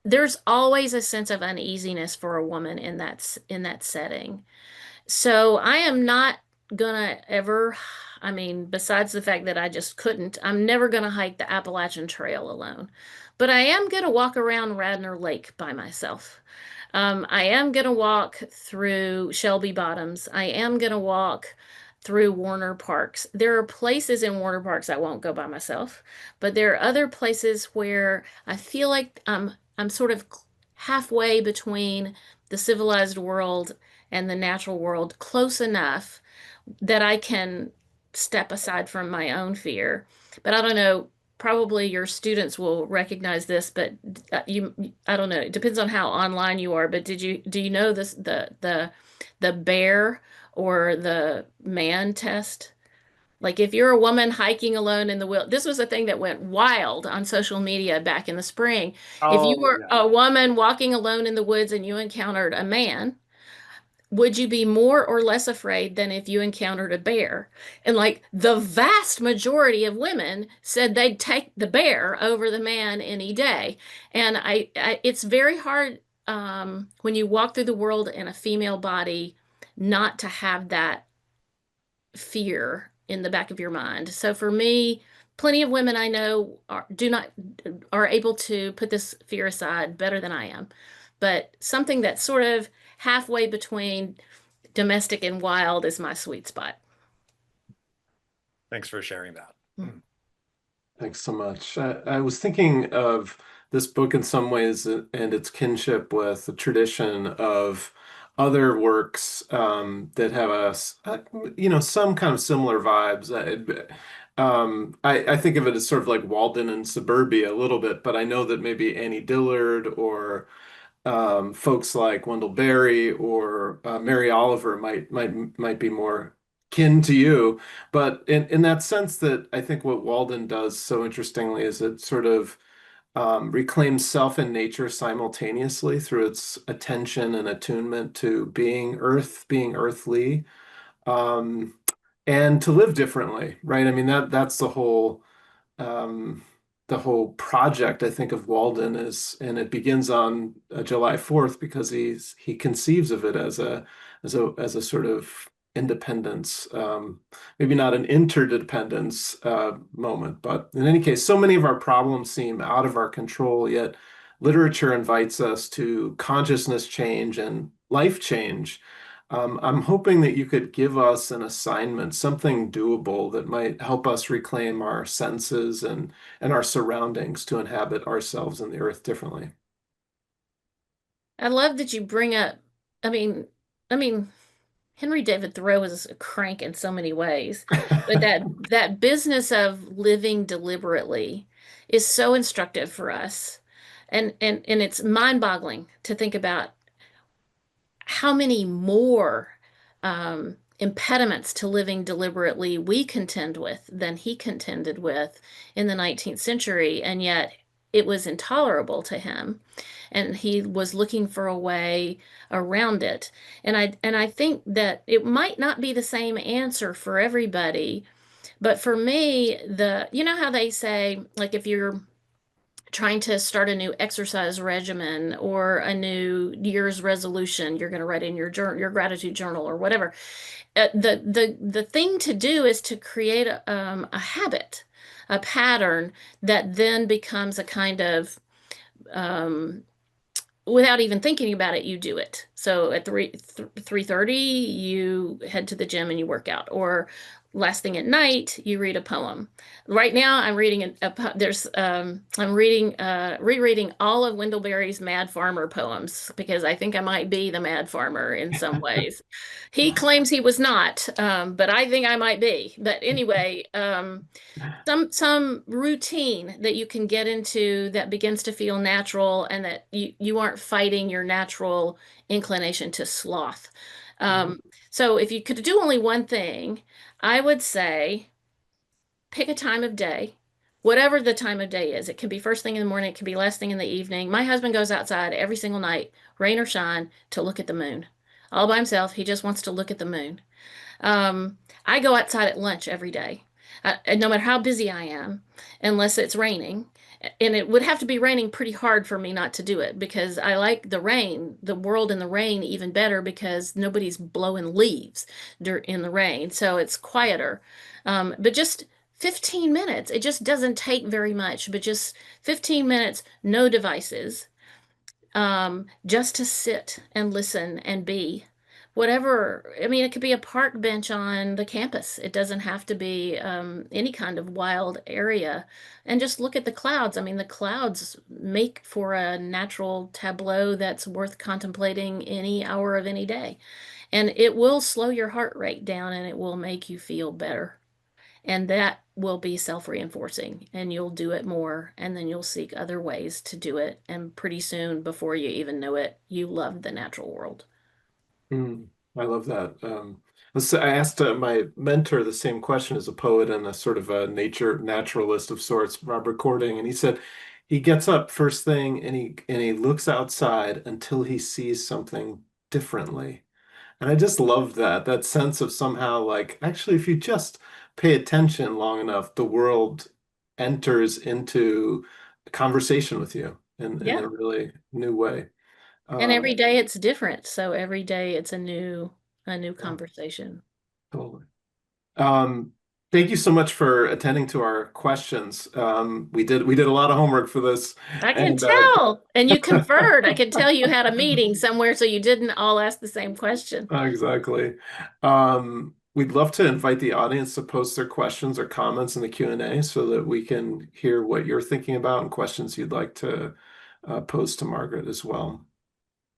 there's always a sense of uneasiness for a woman in that setting. So I am not gonna ever, I mean, besides the fact that I just couldn't, I'm never gonna hike the Appalachian Trail alone. But I am gonna walk around Radnor Lake by myself. I am gonna walk through Shelby Bottoms. I am gonna walk through Warner Parks. There are places in Warner Parks I won't go by myself, but there are other places where I feel like I'm sort of halfway between the civilized world and the natural world, close enough that I can step aside from my own fear. But I don't know, probably your students will recognize this, but I don't know, it depends on how online you are, but do you know the bear or the man test? Like if you're a woman hiking alone in the wilderness, this was a thing that went wild on social media back in the spring. If you Oh, were yeah. a woman walking alone in the woods and you encountered a man, would you be more or less afraid than if you encountered a bear? And like the vast majority of women said they'd take the bear over the man any day. And it's very hard when you walk through the world in a female body not to have that fear in the back of your mind. So for me, plenty of women I know are able to put this fear aside better than I am. But something that's sort of halfway between domestic and wild is my sweet spot. Thanks for sharing that. Thanks so much. I was thinking of this book in some ways and its kinship with the tradition of other works that have some kind of similar vibes. I think of it as sort of like Walden and Suburbia a little bit, but I know that maybe Annie Dillard or folks like Wendell Berry or Mary Oliver might be more kin to you. But in that sense, that I think what Walden does so interestingly is it sort of reclaims self and nature simultaneously through its attention and attunement to being earth, being earthly, um, and to live differently, right? I mean that's um, the whole project, I think, of Walden is, and it begins on July 4th because he conceives of it as a sort of independence, maybe not an interdependence moment, but in any case, so many of our problems seem out of our control, yet literature invites us to consciousness change and life change. I'm hoping that you could give us an assignment, something doable that might help us reclaim our senses and our surroundings to inhabit ourselves and the earth differently. I love that you bring up, I mean, I mean, Henry David Thoreau is a crank in so many ways, but that business of living deliberately is so instructive for us. And it's mind-boggling to think about how many more impediments to living deliberately we contend with than he contended with in the 19th century, and yet it was intolerable to him, and he was looking for a way around it. And I think that it might not be the same answer for everybody, but for me, you know how they say, like if you're trying to start a new exercise regimen or a new year's resolution you're going to write in your journal, your gratitude journal or whatever, the thing to do is to create a habit, a pattern that then becomes a kind of um, without even thinking about it, you do it. So at 3:30, you head to the gym and you work out, or last thing at night, you read a poem. Right now, I'm reading I'm reading rereading all of Wendell Berry's Mad Farmer poems because I think I might be the Mad Farmer in some ways. He claims he was not, but I think I might be. But anyway, some routine that you can get into that begins to feel natural and that you aren't fighting your natural inclination to sloth. Mhm. So if you could do only one thing, I would say pick a time of day, whatever the time of day is. It can be first thing in the morning, it can be last thing in the evening. My husband goes outside every single night, rain or shine, to look at the moon. All by himself, he just wants to look at the moon. I go outside at lunch every day, and no matter how busy I am, unless it's raining. And it would have to be raining pretty hard for me not to do it because I like the rain, the world in the rain even better because nobody's blowing leaves in the rain. So it's quieter. But just 15 minutes, it just doesn't take very much, but just 15 minutes, no devices, just to sit and listen and be. Whatever, I mean, it could be a park bench on the campus. It doesn't have to be any kind of wild area. And just look at the clouds. I mean, the clouds make for a natural tableau that's worth contemplating any hour of any day. And it will slow your heart rate down and it will make you feel better. And that will be self-reinforcing, and you'll do it more, and then you'll seek other ways to do it. And pretty soon, before you even know it, you love the natural world. Mm, I love that. I asked my mentor the same question, as a poet and a sort of a naturalist of sorts, Robert Cording, and he said he gets up first thing and he looks outside until he sees something differently. And I just love that sense of somehow like, actually, if you just pay attention long enough, the world enters into a conversation with you in Yeah. a really new way. And Um, every day it's different. So every day it's a new yeah, conversation. totally. Um, Thank you so much for attending to our questions. We did a lot of homework for this, I can and tell. And you conferred. I could tell you had a meeting somewhere so you didn't all ask the same question. exactly. We'd love to invite the audience to post their questions or comments in the Q&A so that we can hear what you're thinking about and questions you'd like to pose to Margaret as well.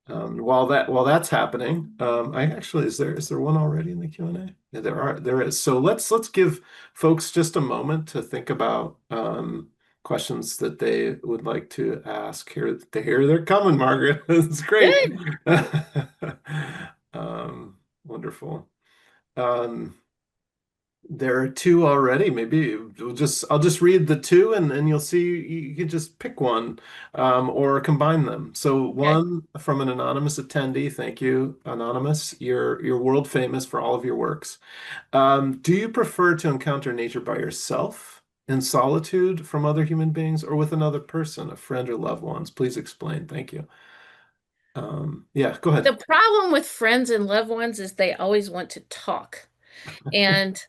While that's happening, I actually is there one already in the Q&A? Yeah, there is. So let's give folks just a moment to think about questions that they would like to ask. Here they're coming, Margaret. It's great. Good. Wonderful. Um, there are two already. Maybe I'll just read the two, and then you'll see you can just pick one, or combine them. So Okay. one from an anonymous attendee. Thank you, anonymous. You're world famous for all of your works. Do you prefer to encounter nature by yourself, in solitude from other human beings, or with another person, a friend or loved ones? Please explain. Thank you. Yeah, go ahead. The problem with friends and loved ones is they always want to talk. And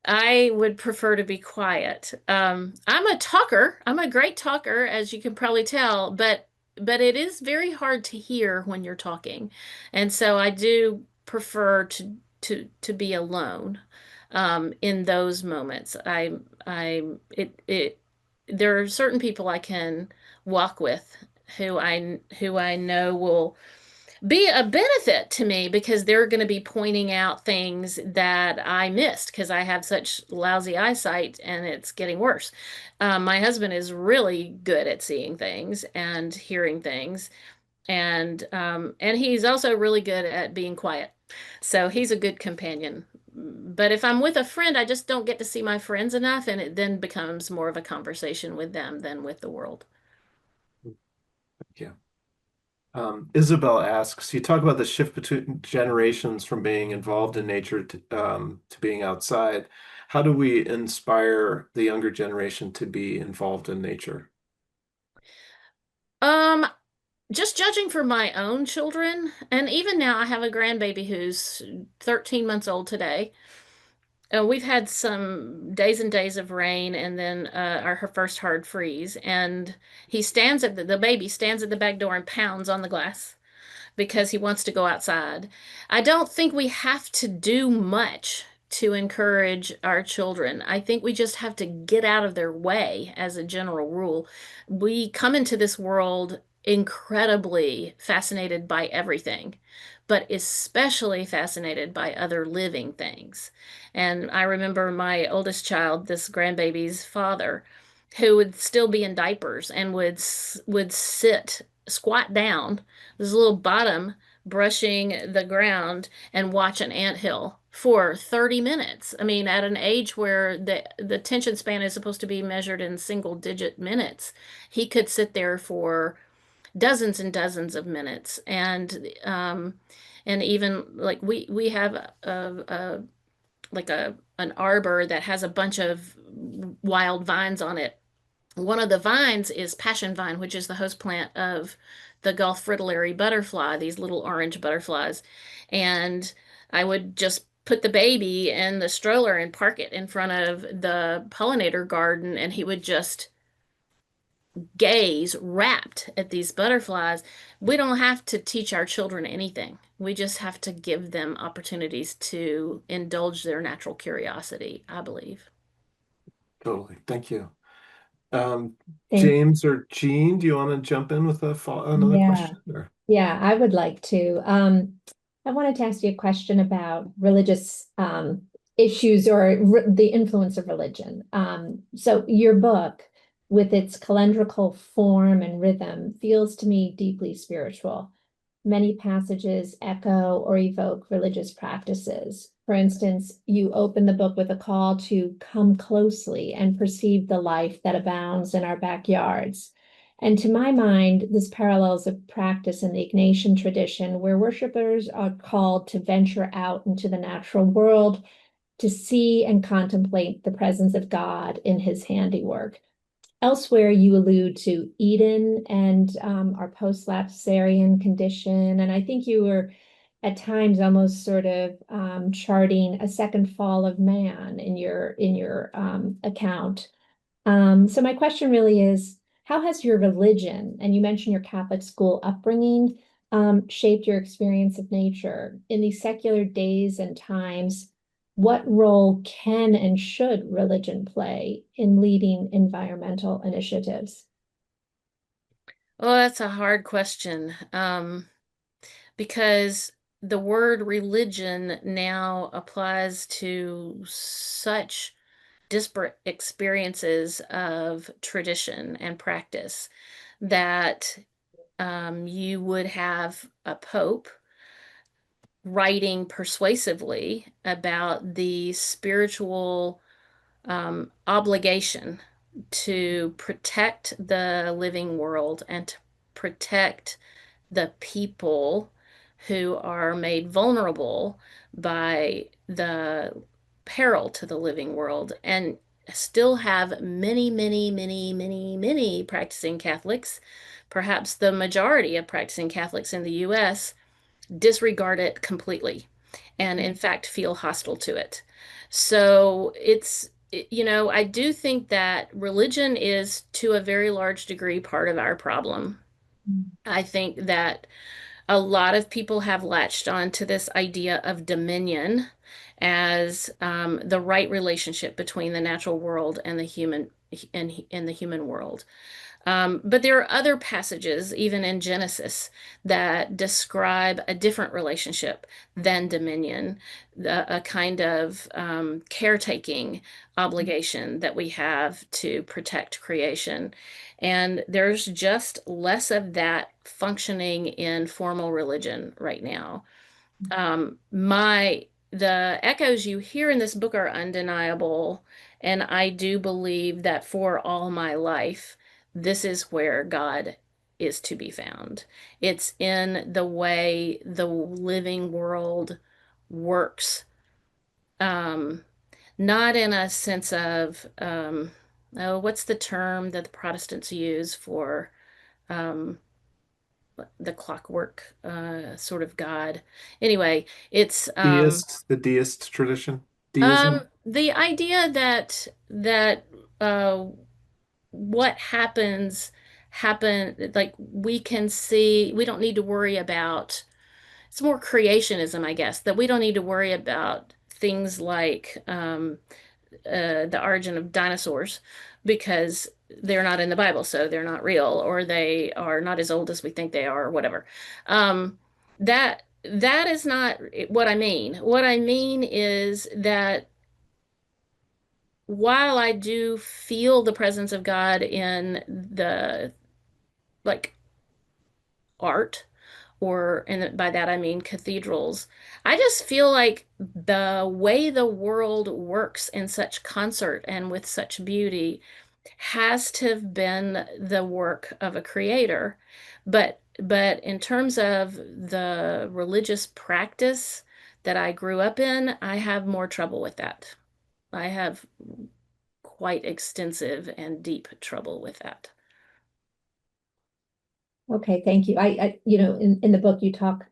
I would prefer to be quiet. I'm a talker. I'm a great talker, as you can probably tell, but it is very hard to hear when you're talking. And so I do prefer to be alone in those moments. I there are certain people I can walk with who I know will be a benefit to me because they're going to be pointing out things that I missed because I have such lousy eyesight and it's getting worse. My husband is really good at seeing things and hearing things, and he's also really good at being quiet. So he's a good companion. But if I'm with a friend, I just don't get to see my friends enough, and it then becomes more of a conversation with them than with the world. Yeah. Isabel asks, you talk about the shift between generations from being involved in nature to being outside. How do we inspire the younger generation to be involved in nature? Um, just judging for my own children, and even now I have a grandbaby who's 13 months old today. We've had some days and days of rain and then her first hard freeze. And he stands at the baby stands at the back door and pounds on the glass because he wants to go outside. I don't think we have to do much to encourage our children. I think we just have to get out of their way as a general rule. We come into this world incredibly fascinated by everything, but especially fascinated by other living things. And I remember my oldest child, this grandbaby's father, who would still be in diapers and would squat down, this little bottom brushing the ground and watch an anthill for 30 minutes. I mean, at an age where the attention span is supposed to be measured in single digit minutes, he could sit there for dozens and dozens of minutes. And even like we have an arbor that has a bunch of wild vines on it. One of the vines is passion vine, which is the host plant of the Gulf fritillary butterfly, these little orange butterflies. And I would just put the baby in the stroller and park it in front of the pollinator garden, and he would just gaze rapt at these butterflies. We don't have to teach our children anything. We just have to give them opportunities to indulge their natural curiosity, I believe. Totally. Thank you. Thank James or Jean, do you want to jump in with another Yeah, question? Or? yeah, I would like to. I wanted to ask you a question about religious issues or the influence of religion. So your book, with its calendrical form and rhythm, feels to me deeply spiritual. Many passages echo or evoke religious practices. For instance, you open the book with a call to come closely and perceive the life that abounds in our backyards. And to my mind, this parallels a practice in the Ignatian tradition where worshipers are called to venture out into the natural world to see and contemplate the presence of God in his handiwork. Elsewhere, you allude to Eden and our post-lapsarian condition, and I think you were at times almost sort of charting a second fall of man in your account. So my question really is, how has your religion, and you mentioned your Catholic school upbringing, shaped your experience of nature in these secular days and times? What role can and should religion play in leading environmental initiatives? Well, that's a hard question, because the word religion now applies to such disparate experiences of tradition and practice that you would have a pope writing persuasively about the spiritual obligation to protect the living world and to protect the people who are made vulnerable by the peril to the living world, and still have many, many, many, many, many practicing Catholics, perhaps the majority of practicing Catholics in the US, disregard it completely and in fact feel hostile to it. So I do think that religion is to a very large degree part of our problem. I think that a lot of people have latched on to this idea of dominion as the right relationship between the natural world and the human and the human world. But there are other passages, even in Genesis, that describe a different relationship than dominion, a kind of caretaking obligation that we have to protect creation. And there's just less of that functioning in formal religion right now. The echoes you hear in this book are undeniable, and I do believe that for all my life, this is where God is to be found. It's in the way the living world works, um, not in a sense of, oh, what's the term that the Protestants use for um, the clockwork sort of God? Anyway, it's The deist tradition, deism. the idea that uh, what happen, like we can see, we don't need to worry about. It's more creationism, I guess, that we don't need to worry about things like the origin of dinosaurs because they're not in the Bible, so they're not real, or they are not as old as we think they are, or whatever. That is not what I mean. What I mean is that while I do feel the presence of God in the like art, and by that I mean cathedrals, I just feel like the way the world works in such concert and with such beauty has to have been the work of a creator. But in terms of the religious practice that I grew up in, I have more trouble with that. I have quite extensive and deep trouble with that. Okay, thank you. In the book, you talk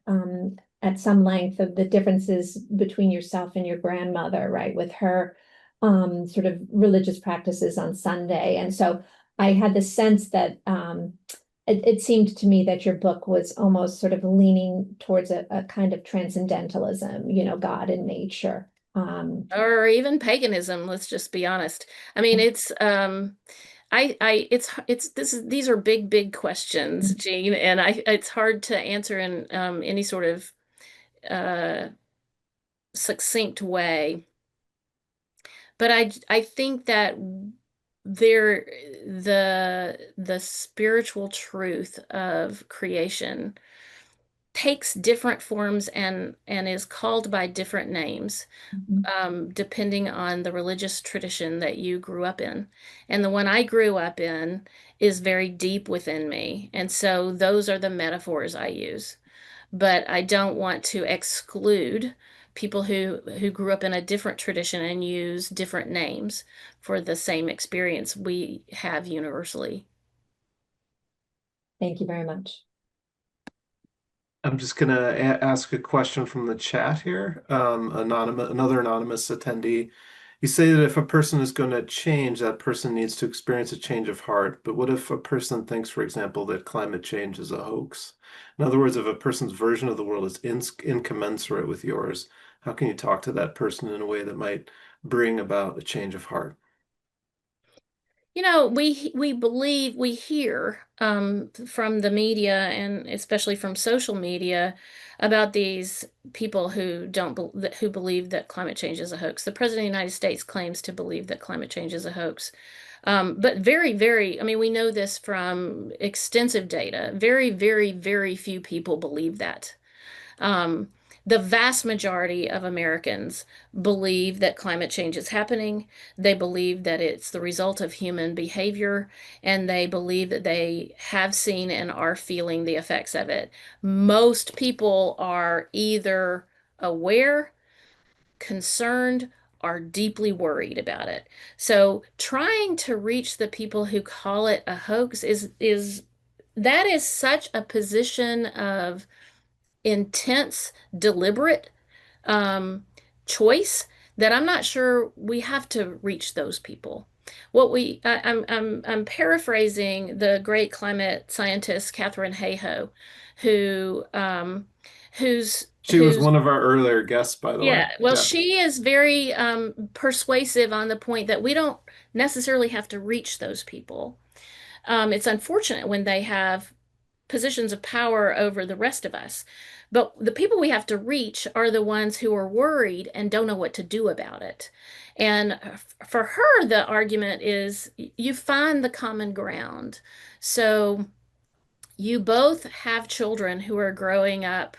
at some length of the differences between yourself and your grandmother, right? With her sort of religious practices on Sunday. And so I had the sense that it seemed to me that your book was almost sort of leaning towards a kind of transcendentalism, God and nature. Or even paganism, let's just be honest. I mean, these are big, big questions, Jean, and it's hard to answer in any sort of uh, succinct way. But I think that there the spiritual truth of creation takes different forms and is called by different names, depending on the religious tradition that you grew up in. And the one I grew up in is very deep within me. And so those are the metaphors I use. But I don't want to exclude people who grew up in a different tradition and use different names for the same experience we have universally. Thank you very much. I'm just gonna ask a question from the chat here. Another anonymous attendee. You say that if a person is going to change, that person needs to experience a change of heart. But what if a person thinks, for example, that climate change is a hoax? In other words, if a person's version of the world is incommensurate with yours, how can you talk to that person in a way that might bring about a change of heart? We hear from the media and especially from social media about these people who believe that climate change is a hoax. The President of the United States claims to believe that climate change is a hoax. But I mean, we know this from extensive data. Very, very, very few people believe that. Um, the vast majority of Americans believe that climate change is happening. They believe that it's the result of human behavior, and they believe that they have seen and are feeling the effects of it. Most people are either aware, concerned, or deeply worried about it. So trying to reach the people who call it a hoax is that is such a position of intense, deliberate um, choice that I'm not sure we have to reach those people. I'm paraphrasing the great climate scientist Catherine Hayhoe, who She was who's one of our earlier guests, by the way. yeah, well, Yeah. she is very persuasive on the point that we don't necessarily have to reach those people. It's unfortunate when they have positions of power over the rest of us. But the people we have to reach are the ones who are worried and don't know what to do about it. And for her, the argument is you find the common ground. So you both have children who are growing up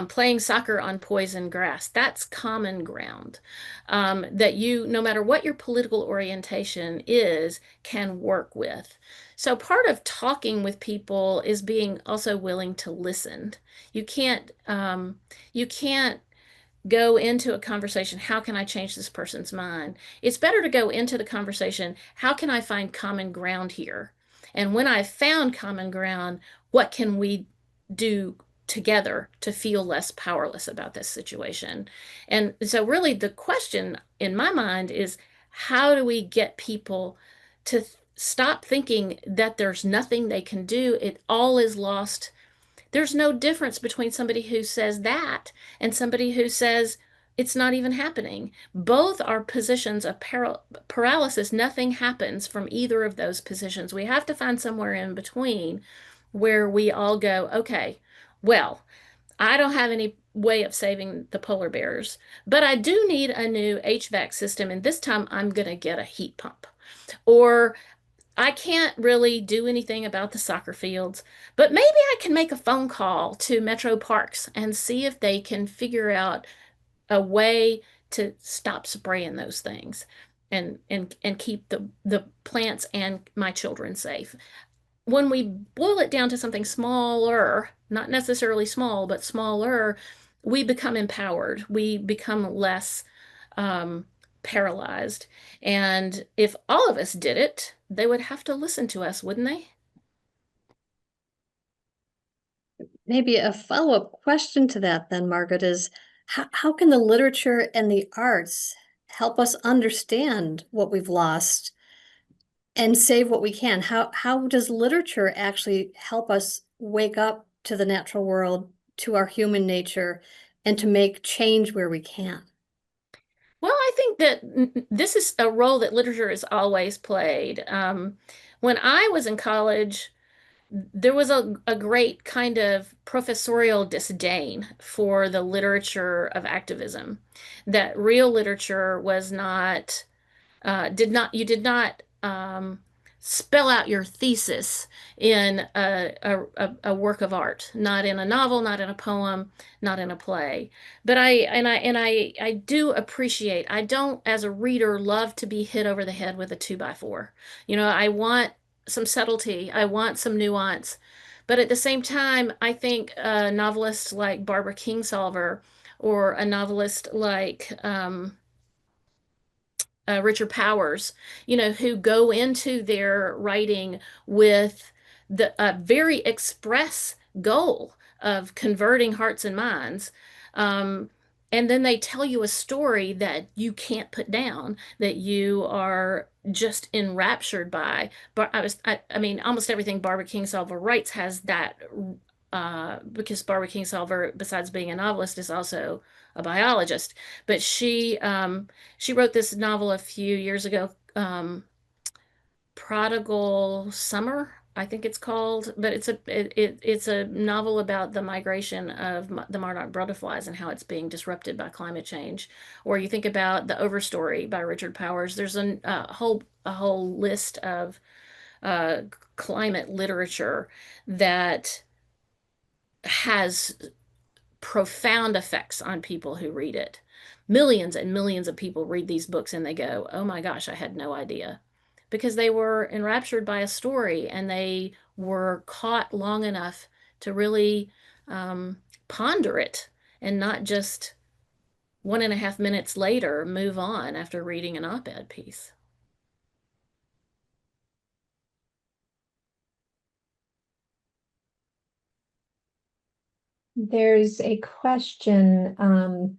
playing soccer on poison grass. That's common ground that you, no matter what your political orientation is, can work with. So part of talking with people is being also willing to listen. You can't you can't go into a conversation, how can I change this person's mind? It's better to go into the conversation, how can I find common ground here? And when I've found common ground, what can we do together to feel less powerless about this situation? And so, really, the question in my mind is how do we get people to stop thinking that there's nothing they can do? It all is lost. There's no difference between somebody who says that and somebody who says it's not even happening. Both are positions of paralysis. Nothing happens from either of those positions. We have to find somewhere in between where we all go, okay, well, I don't have any way of saving the polar bears, but I do need a new HVAC system, and this time I'm going to get a heat pump. Or I can't really do anything about the soccer fields, but maybe I can make a phone call to Metro Parks and see if they can figure out a way to stop spraying those things and keep the plants and my children safe. When we boil it down to something smaller, not necessarily small, but smaller, we become empowered. We become less um, paralyzed. And if all of us did it, they would have to listen to us, wouldn't they? Maybe a follow-up question to that then, Margaret, is how can the literature and the arts help us understand what we've lost and save what we can? How does literature actually help us wake up to the natural world, to our human nature, and to make change where we can? Well, I think that this is a role that literature has always played. When I was in college, there was a great kind of professorial disdain for the literature of activism, that real literature was not, did not, you did not spell out your thesis in a work of art, not in a novel, not in a poem, not in a play. But I do appreciate, I don't, as a reader, love to be hit over the head with a 2x4. I want some subtlety, I want some nuance. But at the same time, I think a novelist like Barbara Kingsolver or a novelist like Richard Powers, who go into their writing with the very express goal of converting hearts and minds. Um, and then they tell you a story that you can't put down, that you are just enraptured by. But I mean, almost everything Barbara Kingsolver writes has that, because Barbara Kingsolver, besides being a novelist, is also a biologist. But she wrote this novel a few years ago, Prodigal Summer, I think it's called, but it's a novel about the migration of the monarch butterflies and how it's being disrupted by climate change. Or you think about The Overstory by Richard Powers. There's a whole list of uh, climate literature that has profound effects on people who read it. Millions and millions of people read these books and they go, "Oh my gosh, I had no idea." Because they were enraptured by a story and they were caught long enough to really ponder it and not just 1.5 minutes later move on after reading an op-ed piece. There's a question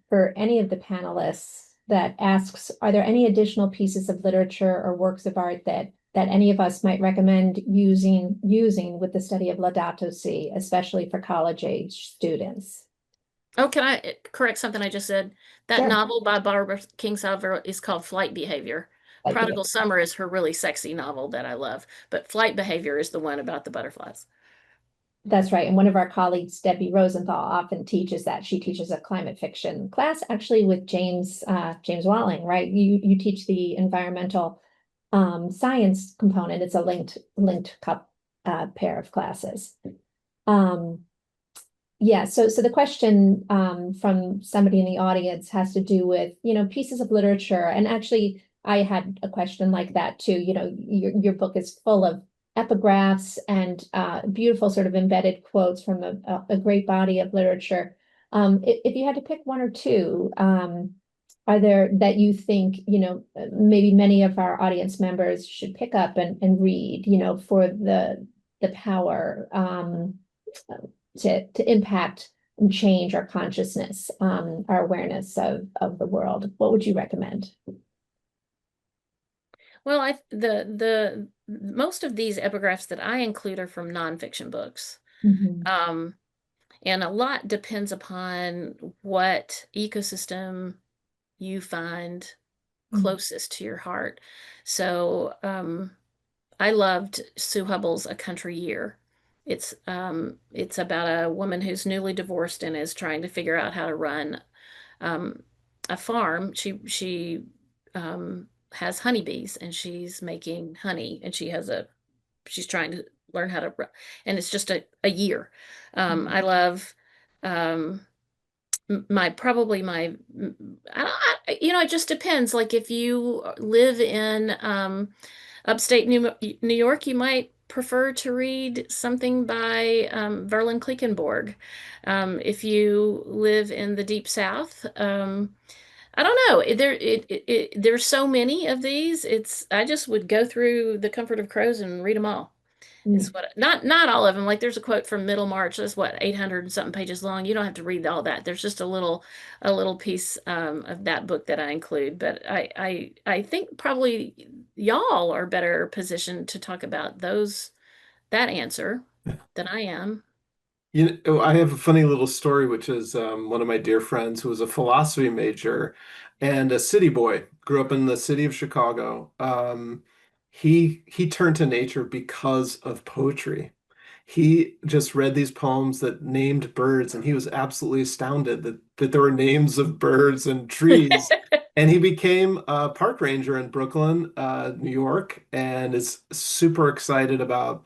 for any of the panelists that asks, are there any additional pieces of literature or works of art that any of us might recommend using with the study of Laudato Si, especially for college age students? Oh, can I correct something I just said? That Sure. novel by Barbara Kingsolver is called Flight Behavior. Like, Prodigal Summer is her really sexy novel that I love, but Flight Behavior is the one about the butterflies. that's right. And one of our colleagues, Debbie Rosenthal, often teaches that. She teaches a climate fiction class, actually with James Walling, right? You teach the environmental science component. It's a linked pair of classes. Yeah, so the question from somebody in the audience has to do with, pieces of literature. And actually, I had a question like that too. Your book is full of epigraphs and beautiful sort of embedded quotes from a great body of literature. If you had to pick one or two, are there that you think, maybe many of our audience members should pick up and read, for the power to impact and change our consciousness, our awareness of the world? What would you recommend? Well, the most of these epigraphs that I include are from nonfiction books. Mhm. And a lot depends upon what ecosystem you find closest to your heart. So I loved Sue Hubbell's A Country Year. It's about a woman who's newly divorced and is trying to figure out how to run um, a farm. She has honeybees and she's making honey and she's trying to learn how to run, and it's just a year. I love um, my probably my it just depends. Like if you live in upstate New York, you might prefer to read something by Verlin Klinkenborg. If you live in the deep South, I don't know. There's so many of these. I just would go through The Comfort of Crows and read them all. Is Mm. what not all of them. Like there's a quote from Middlemarch that's what 800 and something pages long. You don't have to read all that. There's just a little piece of that book that I include. But I think probably y'all are better positioned to talk about that answer than I am. I have a funny little story, which is one of my dear friends who was a philosophy major and a city boy, grew up in the city of Chicago. He turned to nature because of poetry. He just read these poems that named birds, and he was absolutely astounded that there were names of birds and trees And he became a park ranger in Brooklyn, New York, and is super excited about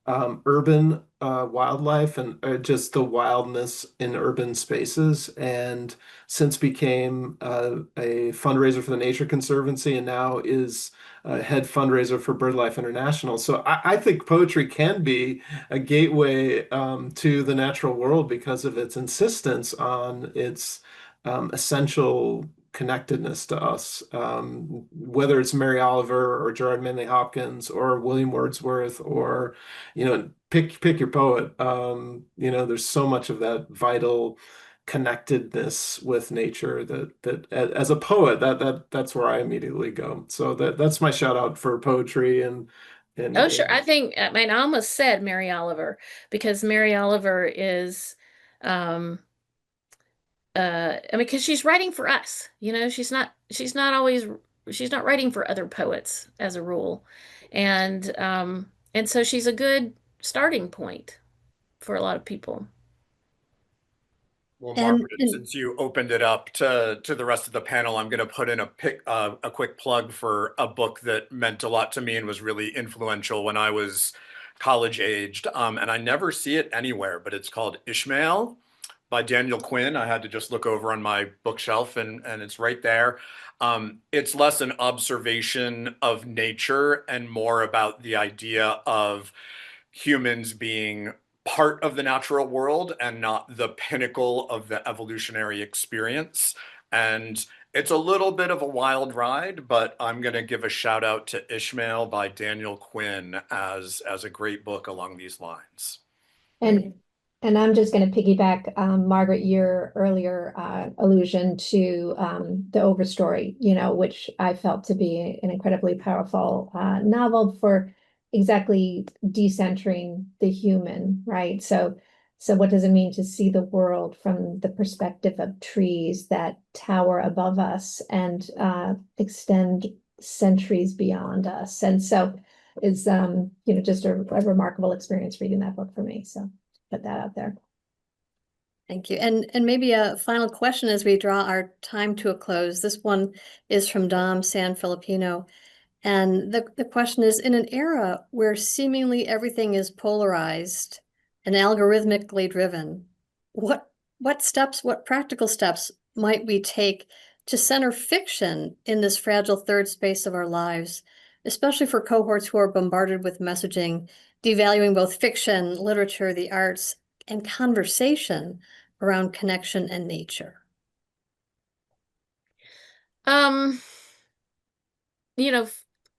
urban wildlife and just the wildness in urban spaces. And since became a fundraiser for the Nature Conservancy and now is a head fundraiser for BirdLife International. So I think poetry can be a gateway to the natural world because of its insistence on its essential connectedness to us, whether it's Mary Oliver or Gerard Manley Hopkins or William Wordsworth or, pick your poet. There's so much of that vital connectedness with nature that as a poet, that's where I immediately go. So that's my shout out for poetry and Oh, sure. I mean, I almost said Mary Oliver because Mary Oliver is, um, I mean, because she's writing for us, she's not always, she's not writing for other poets as a rule. And so she's a good starting point for a lot of people. Well, And, Margaret, and since you opened it up to the rest of the panel, I'm going to put in a quick plug for a book that meant a lot to me and was really influential when I was college aged. And I never see it anywhere, but it's called Ishmael by Daniel Quinn. I had to just look over on my bookshelf and it's right there. It's less an observation of nature and more about the idea of humans being part of the natural world and not the pinnacle of the evolutionary experience. And it's a little bit of a wild ride, but I'm going to give a shout out to Ishmael by Daniel Quinn as a great book along these lines. And and I'm just going to piggyback, Margaret, your earlier allusion to the Overstory, which I felt to be an incredibly powerful novel for exactly decentering the human, right? So what does it mean to see the world from the perspective of trees that tower above us and extend centuries beyond us? And so is just a remarkable experience reading that book for me. So put that out there. thank you. And maybe a final question as we draw our time to a close. This one is from Dom Sanfilipino. And the question is, in an era where seemingly everything is polarized and algorithmically driven, what practical steps might we take to center fiction in this fragile third space of our lives, especially for cohorts who are bombarded with messaging, devaluing both fiction, literature, the arts, and conversation around connection and nature? Um,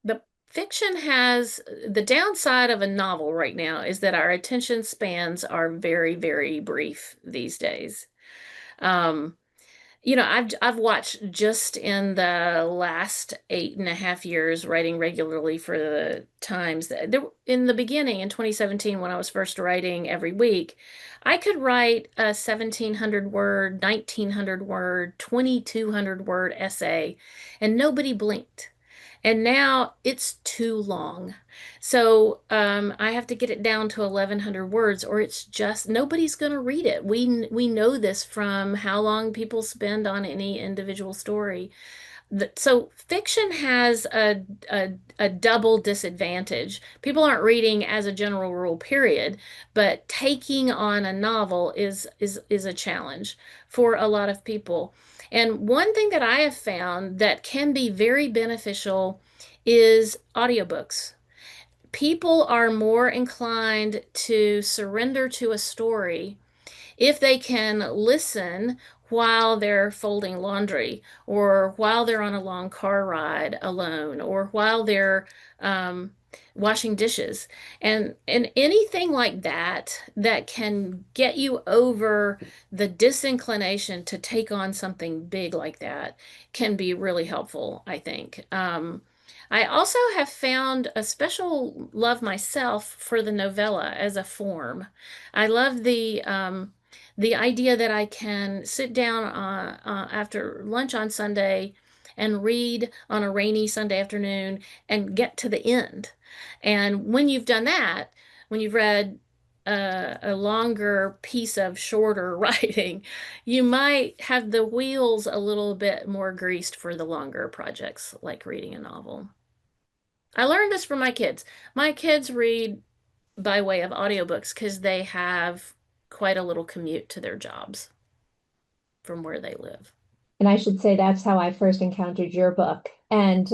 the fiction has the downside of a novel right now is that our attention spans are very, very brief these days. Um, I've watched just in the last 8.5 years writing regularly for the Times. In the beginning, in 2017, when I was first writing every week, I could write a 1,700 word, 1,900 word, 2,200 word essay, and nobody blinked. And now it's too long. So I have to get it down to 1,100 words, or it's just nobody's going to read it. We know this from how long people spend on any individual story. So fiction has a double disadvantage. People aren't reading as a general rule, period, but taking on a novel is a challenge for a lot of people. And one thing that I have found that can be very beneficial is audiobooks. People are more inclined to surrender to a story if they can listen while they're folding laundry or while they're on a long car ride alone or while they're washing dishes and anything like that that can get you over the disinclination to take on something big like that can be really helpful, I think. I also have found a special love myself for the novella as a form. I love the idea that I can sit down after lunch on Sunday and read on a rainy Sunday afternoon and get to the end. And when you've done that, when you've read a longer piece of shorter writing, you might have the wheels a little bit more greased for the longer projects, like reading a novel. I learned this from my kids. My kids read by way of audiobooks because they have quite a little commute to their jobs from where they live. And I should say that's how I first encountered your book. And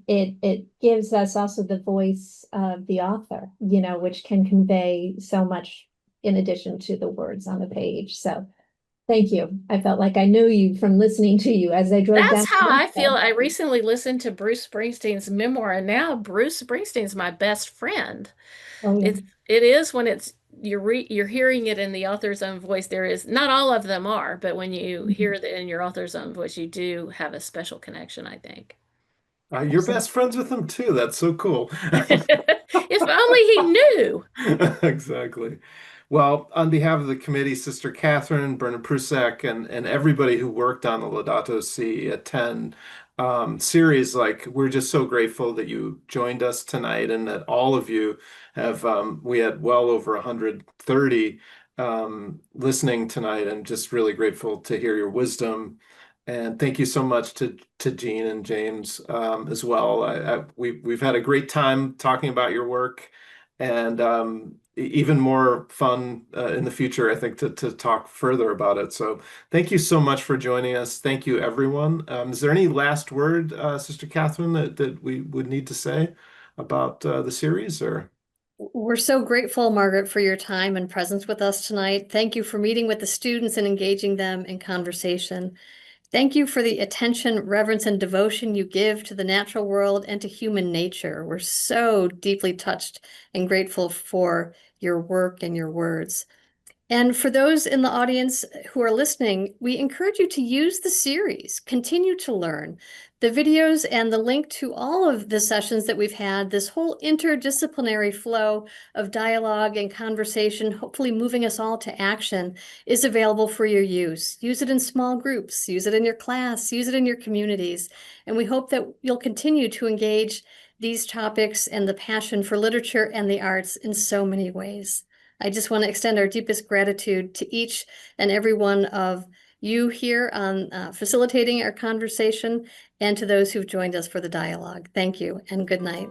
it gives us also the voice of the author, which can convey so much in addition to the words on the page. So thank you. I felt like I knew you from listening to you as I drove down. That's how I feel. I recently listened to Bruce Springsteen's memoir, and now Bruce Springsteen's my best friend. Oh, yeah. It is when you're hearing it in the author's own voice. There is not all of them are, but when you hear it in your author's own voice, you do have a special connection, I think. You're best friends with him too. That's so cool. If only he knew. Exactly. Well, on behalf of the committee, Sister Catherine, Bernard Prusak, and everybody who worked on the Laudato Si at 10 series, like we're just so grateful that you joined us tonight and that all of you have, we had well over 130 listening tonight, and just really grateful to hear your wisdom. And thank you so much to Jean and James as well. We've had a great time talking about your work, and even more fun in the future, I think, to talk further about it. So thank you so much for joining us. Thank you, everyone. Is there any last word, Sister Catherine, that we would need to say about the series, or? We're so grateful, Margaret, for your time and presence with us tonight. Thank you for meeting with the students and engaging them in conversation. Thank you for the attention, reverence, and devotion you give to the natural world and to human nature. We're so deeply touched and grateful for your work and your words. And for those in the audience who are listening, we encourage you to use the series, continue to learn. The videos and the link to all of the sessions that we've had, this whole interdisciplinary flow of dialogue and conversation, hopefully moving us all to action, is available for your use. Use it in small groups, use it in your class, use it in your communities. And we hope that you'll continue to engage these topics and the passion for literature and the arts in so many ways. I just want to extend our deepest gratitude to each and every one of you here on facilitating our conversation, and to those who've joined us for the dialogue. Thank you and good night.